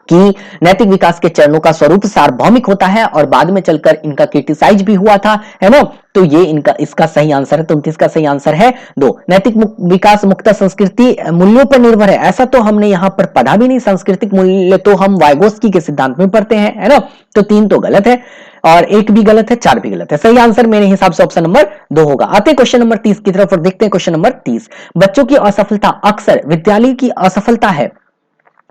कि नैतिक विकास के चरणों का स्वरूप सार्वभौमिक होता है, और बाद में चलकर इनका क्रिटिसाइज भी हुआ था, है ना। तो ये इसका सही आंसर है। तो 29 का सही आंसर है 2। नैतिक विकास मुक्त संस्कृति मूल्यों पर निर्भर है, ऐसा तो हमने यहां पर पढ़ा भी नहीं। सांस्कृतिक मूल्य तो हम वाइगोत्स्की के सिद्धांत में पढ़ते हैं, है ना। तो 3 तो गलत है और 1 भी गलत है, 4 भी गलत है। सही आंसर मेरे हिसाब से ऑप्शन नंबर 2 होगा। आते हैं क्वेश्चन नंबर 30 की तरफ और देखते हैं क्वेश्चन नंबर 30। बच्चों की असफलता अक्सर विद्यालय की असफलता है,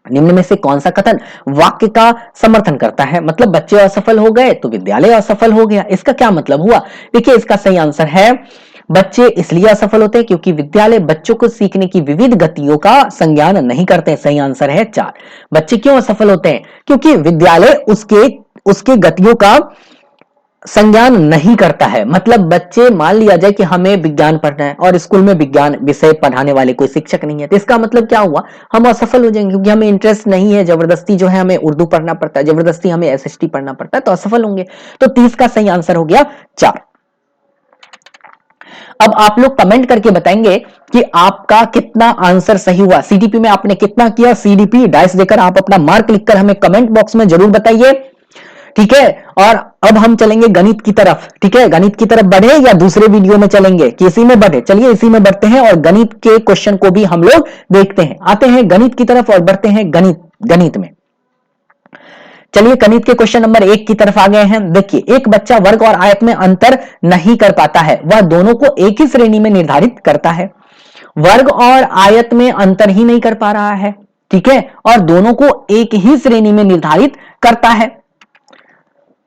निम्न में से कौन सा कथन वाक्य का समर्थन करता है? मतलब बच्चे असफल हो गए तो विद्यालय असफल हो गया, इसका क्या मतलब हुआ? देखिए इसका सही आंसर है बच्चे इसलिए असफल होते हैं क्योंकि विद्यालय बच्चों को सीखने की विविध गतियों का संज्ञान नहीं करते। सही आंसर है 4। बच्चे क्यों असफल होते हैं? क्योंकि विद्यालय उसके उसके गतियों का संज्ञान नहीं करता है। मतलब बच्चे, मान लिया जाए कि हमें विज्ञान पढ़ना है और स्कूल में विज्ञान विषय पढ़ाने वाले कोई शिक्षक नहीं है, तो इसका मतलब क्या हुआ? हम असफल हो जाएंगे क्योंकि हमें इंटरेस्ट नहीं है। जबरदस्ती जो है हमें उर्दू पढ़ना पड़ता है, जबरदस्ती हमें एसएसटी पढ़ना पड़ता है, तो असफल होंगे। तो 30 का सही आंसर हो गया 4। अब आप लोग कमेंट करके बताएंगे कि आपका कितना आंसर सही हुआ, सीडीपी में आपने कितना किया। सीडीपी डाइस देकर आप अपना मार्क लिखकर हमें कमेंट बॉक्स में जरूर बताइए, ठीक है। और अब हम चलेंगे गणित की तरफ, ठीक है। गणित की तरफ बढ़े या दूसरे वीडियो में चलेंगे कि इसी में बढ़े? चलिए इसी में बढ़ते हैं और गणित के क्वेश्चन को भी हम लोग देखते हैं। आते हैं गणित की तरफ और बढ़ते हैं गणित में। चलिए गणित के क्वेश्चन नंबर 1 की तरफ आ गए हैं। देखिए, एक बच्चा वर्ग और आयत में अंतर नहीं कर पाता है, वह दोनों को एक ही श्रेणी में निर्धारित करता है। वर्ग और आयत में अंतर ही नहीं कर पा रहा है, ठीक है, और दोनों को एक ही श्रेणी में निर्धारित करता है।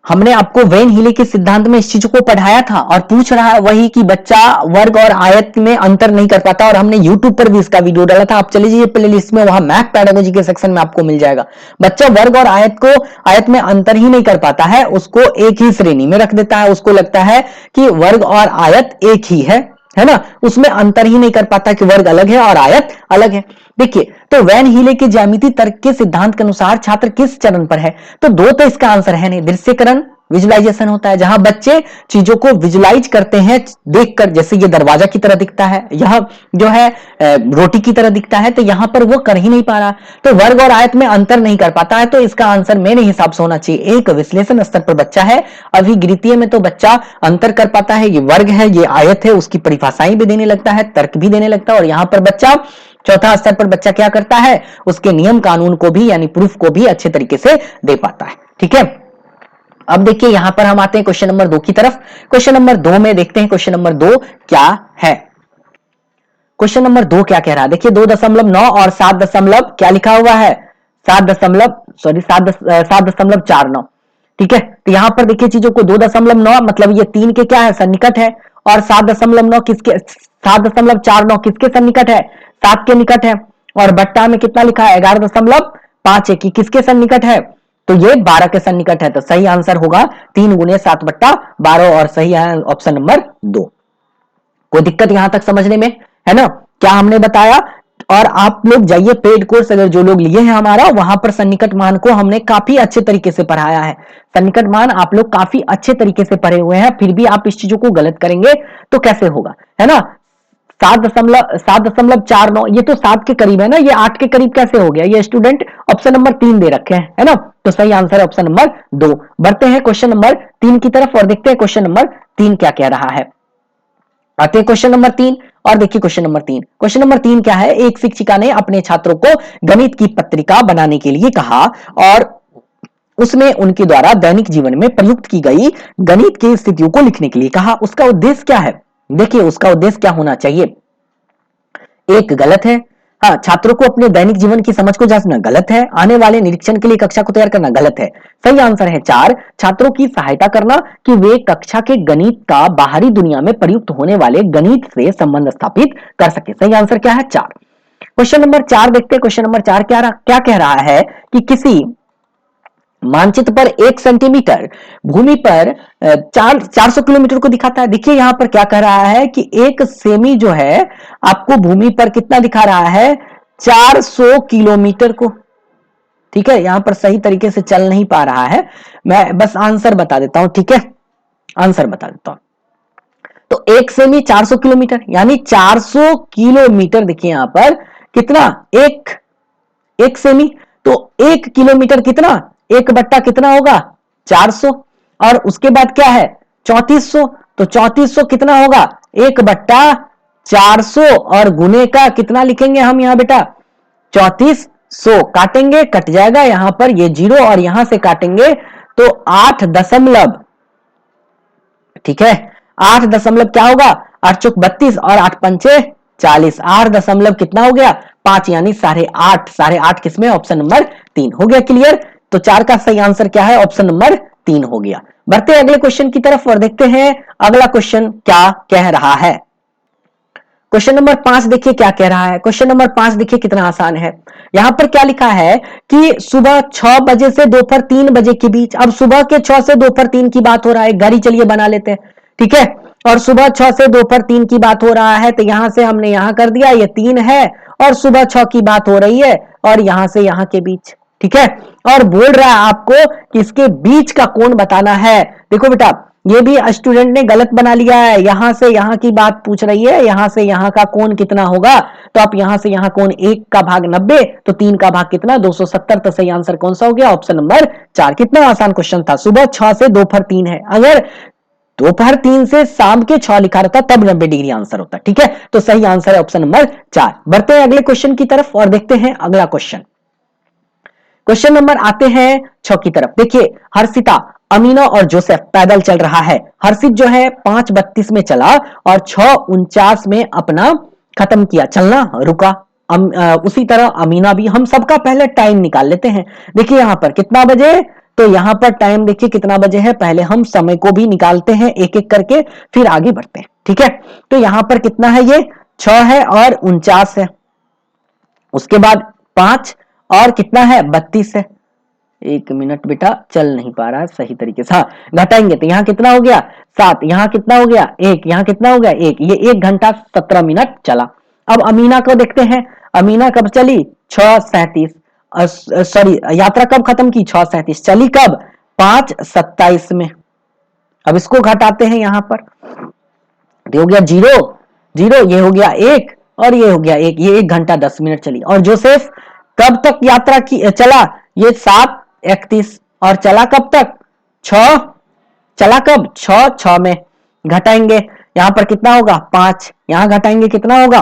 हमने आपको वेन हीले के सिद्धांत में इस चीज को पढ़ाया था और पूछ रहा है वही कि बच्चा वर्ग और आयत में अंतर नहीं कर पाता, और हमने YouTube पर भी इसका वीडियो डाला था। आप चले जाइए प्लेलिस्ट में, वहां मैथ पेडागोजी के सेक्शन में आपको मिल जाएगा। बच्चा वर्ग और आयत में अंतर ही नहीं कर पाता है, उसको एक ही श्रेणी में रख देता है। उसको लगता है कि वर्ग और आयत एक ही है ना, उसमें अंतर ही नहीं कर पाता कि वर्ग अलग है और आयत अलग है। देखिए, तो वैन हीले के ज्यामिति तर्क के सिद्धांत के अनुसार छात्र किस चरण पर है? तो 2 तो इसका आंसर है नहीं। दृश्यकरण, विजुलाइजेशन होता है, जहां बच्चे चीजों को विजुलाइज करते हैं देखकर। जैसे ये दरवाजा की तरह दिखता है, यह जो है रोटी की तरह दिखता है, तो यहां पर वो कर ही नहीं पा रहा। तो वर्ग और आयत में अंतर नहीं कर पाता है, तो इसका आंसर मेरे हिसाब से होना चाहिए एक, विश्लेषण स्तर पर बच्चा है। अभिगृतीय में तो बच्चा अंतर कर पाता है, ये वर्ग है, ये आयत है, उसकी परिभाषाएं भी देने लगता है, तर्क भी देने लगता है। और यहां पर बच्चा चौथा स्तर पर बच्चा क्या करता है? उसके नियम कानून को भी, यानी प्रूफ को भी अच्छे तरीके से दे पाता है, ठीक है। अब देखिए, यहां पर हम आते हैं क्वेश्चन नंबर 2 की तरफ। क्वेश्चन नंबर 2 में देखते हैं क्वेश्चन नंबर 2 क्या है। क्वेश्चन नंबर 2 क्या कह रहा है? देखिए, 2.9 और 7 क्या लिखा हुआ है? 7.49, ठीक है। तो यहां पर देखिए चीजों को, 2.9 मतलब ये 3 के क्या है? सन्निकट है। और 7.9 किसके, 7.49 किसके सन्निकट है? 7 के निकट है। और बट्टा में कितना लिखा है? 11.51 की किसके सन्निकट है? तो ये 12 के सन्निकट है। तो सही आंसर होगा 3 गुने 7/12, और सही है ऑप्शन नंबर 2। कोई दिक्कत यहां तक समझने में है ना? क्या हमने बताया? और आप लोग जाइए पेड कोर्स अगर जो लोग लिए हैं हमारा, वहां पर सन्निकट मान को हमने काफी अच्छे तरीके से पढ़ाया है। सन्निकट मान आप लोग काफी अच्छे तरीके से पढ़े हुए हैं, फिर भी आप इस चीजों को गलत करेंगे तो कैसे होगा, है ना। 7.49 ये तो 7 के करीब है ना, ये 8 के करीब कैसे हो गया? ये स्टूडेंट ऑप्शन नंबर 3 दे रखे हैं, है ना। तो सही आंसर है ऑप्शन नंबर 2। बढ़ते हैं क्वेश्चन नंबर 3 की तरफ और देखते हैं क्वेश्चन नंबर 3 क्या कह रहा है। आते हैं क्वेश्चन नंबर 3 और देखिए क्वेश्चन नंबर 3। क्वेश्चन नंबर 3 क्या है? एक शिक्षिका ने अपने छात्रों को गणित की पत्रिका बनाने के लिए कहा और उसमें उनके द्वारा दैनिक जीवन में प्रयुक्त की गई गणित की स्थितियों को लिखने के लिए कहा। उसका उद्देश्य क्या है? देखिए, उसका उद्देश्य क्या होना चाहिए? एक, गलत है। हाँ, छात्रों को अपने दैनिक जीवन की समझ को जांचना, गलत है। आने वाले निरीक्षण के लिए कक्षा को तैयार करना, गलत है। सही आंसर है 4, छात्रों की सहायता करना कि वे कक्षा के गणित का बाहरी दुनिया में प्रयुक्त होने वाले गणित से संबंध स्थापित कर सके। सही आंसर क्या है? 4। क्वेश्चन नंबर 4 देखते हैं। क्वेश्चन नंबर 4 क्या कह रहा है कि किसी मानचित्र पर 1 सेंटीमीटर भूमि पर 400 किलोमीटर को दिखाता है। देखिए यहां पर क्या कह रहा है कि 1 सेमी जो है आपको भूमि पर कितना दिखा रहा है? 400 किलोमीटर को, ठीक है। यहां पर सही तरीके से चल नहीं पा रहा है, मैं बस आंसर बता देता हूं, ठीक है। आंसर बता देता हूं। तो 1 सेमी 400 किलोमीटर, यानी 400 किलोमीटर। देखिए यहां पर कितना? 1 सेमी, तो 1 किलोमीटर कितना? 1 बट्टा कितना होगा? 400। और उसके बाद क्या है? 3400। तो 3400 कितना होगा? 1 बट्टा 400 और गुने का कितना लिखेंगे हम यहां बेटा? 3400। काटेंगे, कट जाएगा यहां पर ये 0 और यहां से काटेंगे तो 8 दशमलव, ठीक है। 8 दशमलव क्या होगा? 8 चौक 32 और 8 पंचे 40। 8 दशमलव कितना हो गया? 5, यानी 8.5। 8.5 किसमें? Option number 3। हो गया क्लियर? तो 4 का सही आंसर क्या है? ऑप्शन नंबर 3 हो गया। बढ़ते हैं अगले क्वेश्चन की तरफ और देखते हैं अगला क्वेश्चन क्या कह रहा है। क्वेश्चन नंबर 5 देखिए क्या कह रहा है। क्वेश्चन नंबर 5 देखिए कितना आसान है। यहां पर क्या लिखा है कि सुबह 6 बजे से दोपहर 3 बजे के बीच। अब सुबह के 6 से दोपहर 3 की बात हो रहा है, गाड़ी चलिए बना लेते हैं, ठीक है। और सुबह 6 से दोपहर 3 की बात हो रहा है, तो यहां से हमने यहां कर दिया, ये 3 है, और सुबह 6 की बात हो रही है, और यहां से यहां के बीच, ठीक है। और बोल रहा है आपको कि इसके बीच का कोण बताना है। देखो बेटा, ये भी स्टूडेंट ने गलत बना लिया है, यहां से यहां की बात पूछ रही है, यहां से यहां का कोण कितना होगा, तो आप यहां से यहां कोण 1 का भाग 90, तो 3 का भाग कितना 270, तो सही आंसर कौन सा हो गया, ऑप्शन नंबर 4। कितना आसान क्वेश्चन था। सुबह 6 से दोपहर 3 है, अगर दोपहर 3 से शाम के 6 लिखा रहता तब 90 डिग्री आंसर होता, ठीक है। तो सही आंसर है ऑप्शन नंबर 4। बढ़ते हैं अगले क्वेश्चन की तरफ और देखते हैं अगला क्वेश्चन। क्वेश्चन नंबर आते हैं 6 की तरफ। देखिए, हर्षिता, अमीना और जोसेफ पैदल चल रहा है। हर्षित जो है 5:32 में चला और 6:49 में अपना खत्म किया, चलना रुका। उसी तरह अमीना भी। हम सबका पहले टाइम निकाल लेते हैं। देखिए यहां पर कितना बजे, तो यहां पर टाइम देखिए कितना बजे है, पहले हम समय को भी निकालते हैं एक एक करके, फिर आगे बढ़ते हैं, ठीक है। तो यहां पर कितना है, ये 6 है और 49 है, उसके बाद 5 और कितना है 32 है। 1 मिनट बेटा, चल नहीं पा रहा है सही तरीके से। हाँ, घटाएंगे तो यहाँ कितना हो गया 7, यहाँ कितना हो गया 1, यहाँ कितना हो गया 1। ये 1 घंटा 17 मिनट चला। अब अमीना को देखते हैं, अमीना कब चली 6:37, सॉरी यात्रा कब खत्म की 6:37, चली कब 5:27 में। अब इसको घटाते हैं यहां पर, ये हो गया 0 0, ये हो गया 1 और ये हो गया 1, ये 1 घंटा 10 मिनट चली। और जोसेफ कब तक यात्रा की चला, ये 7:31, और चला कब तक 6, चला कब 6 में। घटाएंगे यहां पर कितना होगा 5, यहां घटाएंगे कितना होगा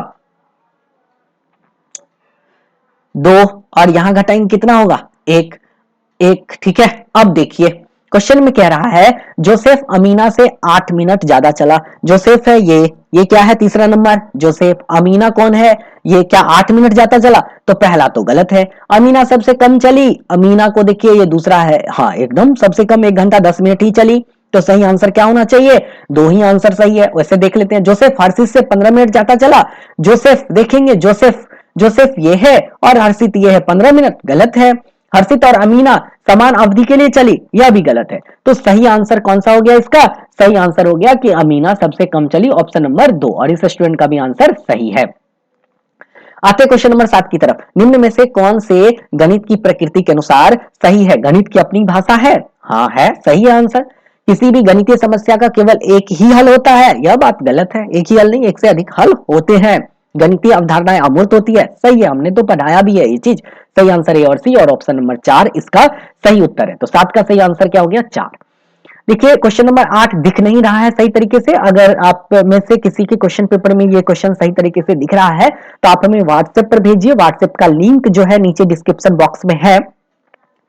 2, और यहां घटाएंगे कितना होगा 1 1, ठीक है। अब देखिए क्वेश्चन में कह रहा है जोसेफ अमीना से 8 मिनट ज्यादा चला। जोसेफ है ये क्या है तीसरा नंबर, जोसेफ। अमीना कौन है, ये क्या 8 मिनट ज्यादा चला, तो पहला तो गलत है। अमीना सबसे कम चली, अमीना को देखिए ये दूसरा है, हाँ एकदम सबसे कम 1 घंटा 10 मिनट ही चली, तो सही आंसर क्या होना चाहिए, 2 ही आंसर सही है। वैसे देख लेते हैं, जोसेफ हर्षित से 15 मिनट ज्यादा चला। जोसेफ देखेंगे, जोसेफ ये है और हर्षित ये है 15 मिनट, गलत है। हर्षित और अमीना समान अवधि के लिए चली, यह भी गलत है। तो सही आंसर कौन सा हो गया इसका, सही आंसर हो गया कि अमीना सबसे कम चली, ऑप्शन नंबर 2, और इस स्टूडेंट का भी आंसर सही है। आते क्वेश्चन नंबर 7 की तरफ। निम्न में से कौन से गणित की प्रकृति के अनुसार सही है। गणित की अपनी भाषा है, हाँ है, सही है आंसर। किसी भी गणितीय समस्या का केवल एक ही हल होता है, यह बात गलत है। एक ही हल नहीं, एक से अधिक हल होते हैं। गणितीय अवधारणाएं अमूर्त होती है, सही है, हमने तो पढ़ाया भी है ये चीज। सही आंसर ए और सी, और ऑप्शन नंबर 4 इसका सही उत्तर है। तो 7 का सही आंसर क्या हो गया 4। देखिए क्वेश्चन नंबर 8 दिख नहीं रहा है सही तरीके से। अगर आप में से किसी के क्वेश्चन पेपर में ये क्वेश्चन सही तरीके से दिख रहा है तो आप हमें व्हाट्सएप पर भेजिए। व्हाट्सएप का लिंक जो है नीचे डिस्क्रिप्शन बॉक्स में है,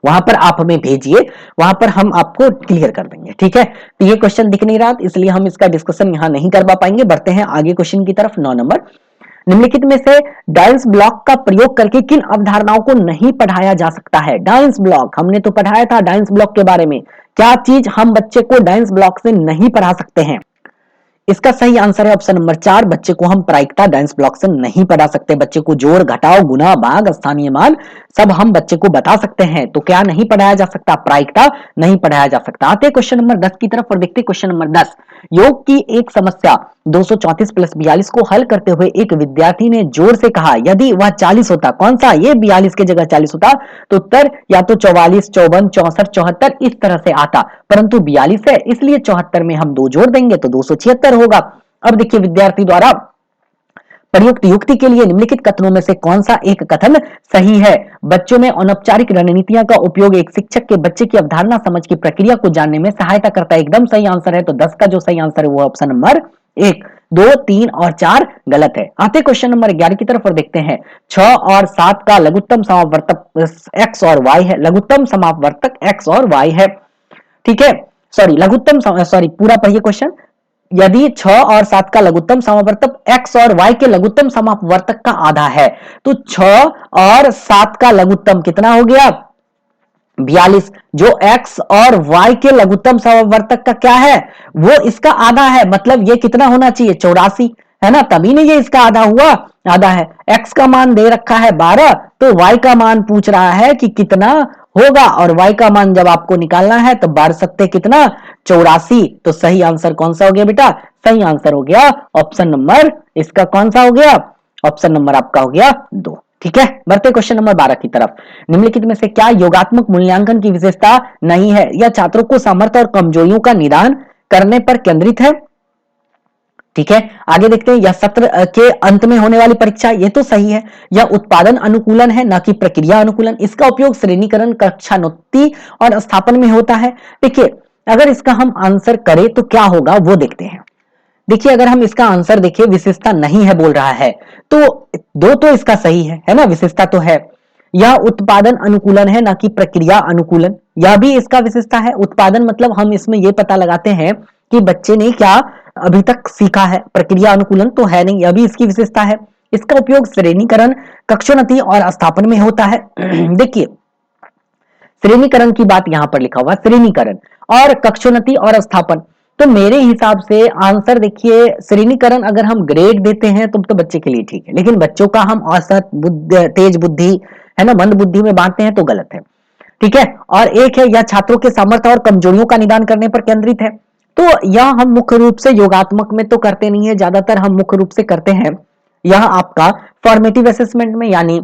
वहां पर आप हमें भेजिए, वहां पर हम आपको क्लियर कर देंगे, ठीक है। तो ये क्वेश्चन दिख नहीं रहा, इसलिए हम इसका डिस्कशन यहां नहीं कर पाएंगे। बढ़ते हैं आगे क्वेश्चन की तरफ। 9 नंबर, निम्नलिखित में से डायल्स ब्लॉक का प्रयोग करके किन अवधारणाओं को नहीं पढ़ाया जा सकता है। डायल्स ब्लॉक हमने तो पढ़ाया था, डायल्स ब्लॉक के बारे में। क्या चीज हम बच्चे को डायल्स ब्लॉक से नहीं पढ़ा सकते हैं, इसका सही आंसर है ऑप्शन नंबर 4। बच्चे को हम प्रायिकता डायल्स ब्लॉक से नहीं पढ़ा सकते। बच्चे को जोड़ घटाव गुना भाग स्थानीय मान सब हम बच्चे को बता सकते हैं। तो क्या नहीं पढ़ाया जा सकता, प्रायिकता नहीं पढ़ाया जा सकता। आते क्वेश्चन नंबर 10 की तरफ और देखते क्वेश्चन नंबर 10। योग की एक समस्या 234 + 42 को हल करते हुए एक विद्यार्थी ने जोर से कहा यदि वह 40 होता, कौन सा, ये 42 की जगह 40 होता, तो उत्तर या तो 44, 54, 64, 74 इस तरह से आता, परंतु 42 है इसलिए 74 में हम 2 जोड़ देंगे तो 276 होगा। अब देखिए विद्यार्थी द्वारा प्रयुक्त युक्ति के लिए निम्नलिखित कथनों में से कौन सा एक कथन सही है। बच्चों में अनौपचारिक रणनीतियों का उपयोग एक शिक्षक के बच्चे की अवधारणा समझ की प्रक्रिया को जानने में सहायता करता है, एकदम सही आंसर है। तो 10 का जो सही आंसर है वो ऑप्शन नंबर 1, 2, 3 और 4 गलत है। आते क्वेश्चन नंबर 11 की तरफ और देखते हैं। 6 और 7 का लघुत्तम समापवर्तक x और y है। लघुत्तम समापवर्तक x और y है, ठीक है। सॉरी लघुत्तम, सॉरी पूरा पढ़िए क्वेश्चन। यदि 6 और 7 का लघुत्तम समापवर्तक x और y के लघुत्तम समापवर्तक का आधा है, तो 6 और 7 का लघुत्तम कितना हो गया 42, जो x और y के लघुत्तम समापवर्तक का क्या है वो इसका आधा है, मतलब ये कितना होना चाहिए 84। है ना, तभी नहीं ये इसका आधा हुआ, आधा है। x का मान दे रखा है 12, तो y का मान पूछ रहा है कि कितना होगा, और y का मान जब आपको निकालना है तो 12 सत्ते कितना, 84। तो सही आंसर कौन सा हो गया बेटा, सही आंसर हो गया ऑप्शन नंबर, इसका कौन सा हो गया, ऑप्शन नंबर आपका हो गया 2। ठीक है, बढ़ते क्वेश्चन नंबर 12 की तरफ। निम्नलिखित में से क्या योगात्मक मूल्यांकन की विशेषता नहीं है या छात्रों को सामर्थ्य और कमजोरियों का निदान करने पर केंद्रित है। ठीक है, आगे देखते हैं, यह सत्र के अंत में होने वाली परीक्षा, ये तो सही है। यह उत्पादन अनुकूलन है, ना कि प्रक्रिया अनुकूलन। इसका उपयोग श्रेणीकरण, कक्षानोत्ती और स्थापन में होता है। देखिए, अगर इसका हम आंसर करें तो क्या होगा वो देखते हैं। देखिए, अगर हम इसका आंसर देखें, विशेषता नहीं है बोल रहा है, तो दो तो इसका सही है ना, विशेषता तो है। यह उत्पादन अनुकूलन है, ना कि प्रक्रिया अनुकूलन, यह भी इसका विशेषता है। उत्पादन मतलब हम इसमें यह पता लगाते हैं कि बच्चे ने क्या अभी तक सीखा है, प्रक्रिया अनुकूलन तो है नहीं, यह भी इसकी विशेषता है। इसका उपयोग श्रेणीकरण, कक्षोन्नति और स्थापन में होता है। देखिए, श्रेणीकरण की बात यहां पर लिखा हुआ, श्रेणीकरण और कक्षोन्नति और स्थापन, तो मेरे हिसाब से आंसर देखिए, श्रेणीकरण अगर हम ग्रेड देते हैं तो बच्चे के लिए ठीक है, लेकिन बच्चों का हम औसत, तेज बुद्धि, है ना, मंद बुद्धि में बांटते हैं तो गलत है। ठीक है, और एक है, यह छात्रों के सामर्थ्य और कमजोरियों का निदान करने पर केंद्रित है, तो यह हम मुख्य रूप से योगात्मक में तो करते नहीं है, ज्यादातर हम मुख्य रूप से करते हैं यह आपका फॉर्मेटिव असेसमेंट में, यानी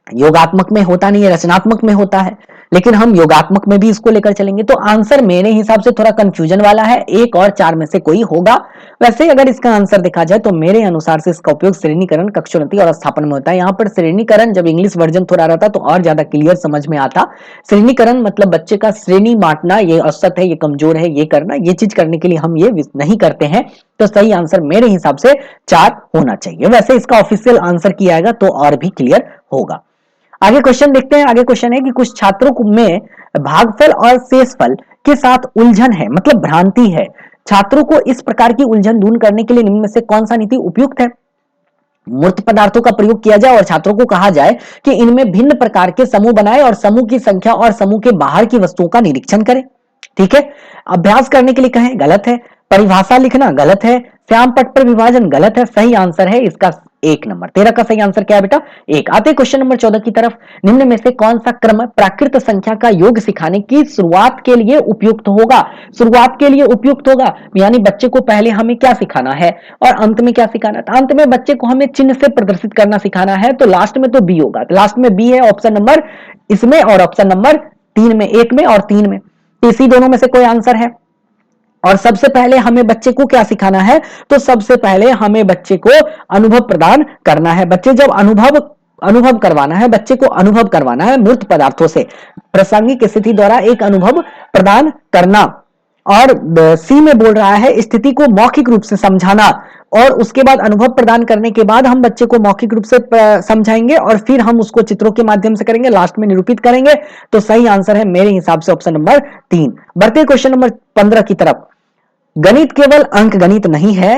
योगात्मक में होता नहीं है, रचनात्मक में होता है, लेकिन हम योगात्मक में भी इसको लेकर चलेंगे। तो आंसर मेरे हिसाब से थोड़ा कंफ्यूजन वाला है, एक और चार में से कोई होगा। वैसे अगर इसका आंसर देखा जाए तो मेरे अनुसार से इसका उपयोग श्रेणीकरण, कक्षोन्नति और स्थापन में होता है। यहाँ पर श्रेणीकरण जब इंग्लिश वर्जन थोड़ा रहता तो और ज्यादा क्लियर समझ में आता। श्रेणीकरण मतलब बच्चे का श्रेणी बांटना, ये औसत है, ये कमजोर है, ये करना, ये चीज करने के लिए हम ये नहीं करते हैं। तो सही आंसर मेरे हिसाब से 4 होना चाहिए। वैसे इसका ऑफिशियल आंसर किया जाएगा तो और भी क्लियर होगा। आगे क्वेश्चन देखते हैं। आगे क्वेश्चन है कि कुछ छात्रों में भागफल और शेषफल के साथ उलझन है, मतलब भ्रांति है। छात्रों को इस प्रकार की उलझन दूर करने के लिए निम्न में से कौन सा नीति उपयुक्त है। मूर्त पदार्थों का प्रयोग किया जाए और छात्रों को कहा जाए कि इनमें भिन्न प्रकार के समूह बनाए और समूह की संख्या और समूह के बाहर की वस्तुओं का निरीक्षण करें। ठीक है, अभ्यास करने के लिए कहें, गलत है। परिभाषा लिखना, गलत है। श्याम पट पर विभाजन, गलत है। सही आंसर है इसका 1 नंबर। 13 का सही आंसर क्या है बेटा, 1। आते क्वेश्चन नंबर 14 की तरफ। निम्न में से कौन सा क्रम प्राकृत संख्या का योग सिखाने की शुरुआत के लिए उपयुक्त होगा। शुरुआत के लिए उपयुक्त होगा यानी बच्चे को पहले हमें क्या सिखाना है और अंत में क्या सिखाना है। तो अंत में बच्चे को हमें चिन्ह से प्रदर्शित करना सिखाना है, तो लास्ट में तो बी होगा। तो लास्ट में बी है ऑप्शन नंबर इसमें, और ऑप्शन नंबर 3 में, 1 में और 3 में, इसी दोनों में से कोई आंसर है। और सबसे पहले हमें बच्चे को क्या सिखाना है, तो सबसे पहले हमें बच्चे को अनुभव प्रदान करना है। बच्चे जब अनुभव करवाना है, बच्चे को अनुभव करवाना है मूर्त पदार्थों से, प्रासंगिक स्थिति द्वारा एक अनुभव प्रदान करना। और सी में बोल रहा है स्थिति को मौखिक रूप से समझाना, और उसके बाद अनुभव प्रदान करने के बाद हम बच्चे को मौखिक रूप से समझाएंगे और फिर हम उसको चित्रों के माध्यम से करेंगे, लास्ट में निरूपित करेंगे। तो सही आंसर है मेरे हिसाब से ऑप्शन नंबर 3। बढ़ते क्वेश्चन नंबर 15 की तरफ। गणित केवल अंक गणित नहीं है,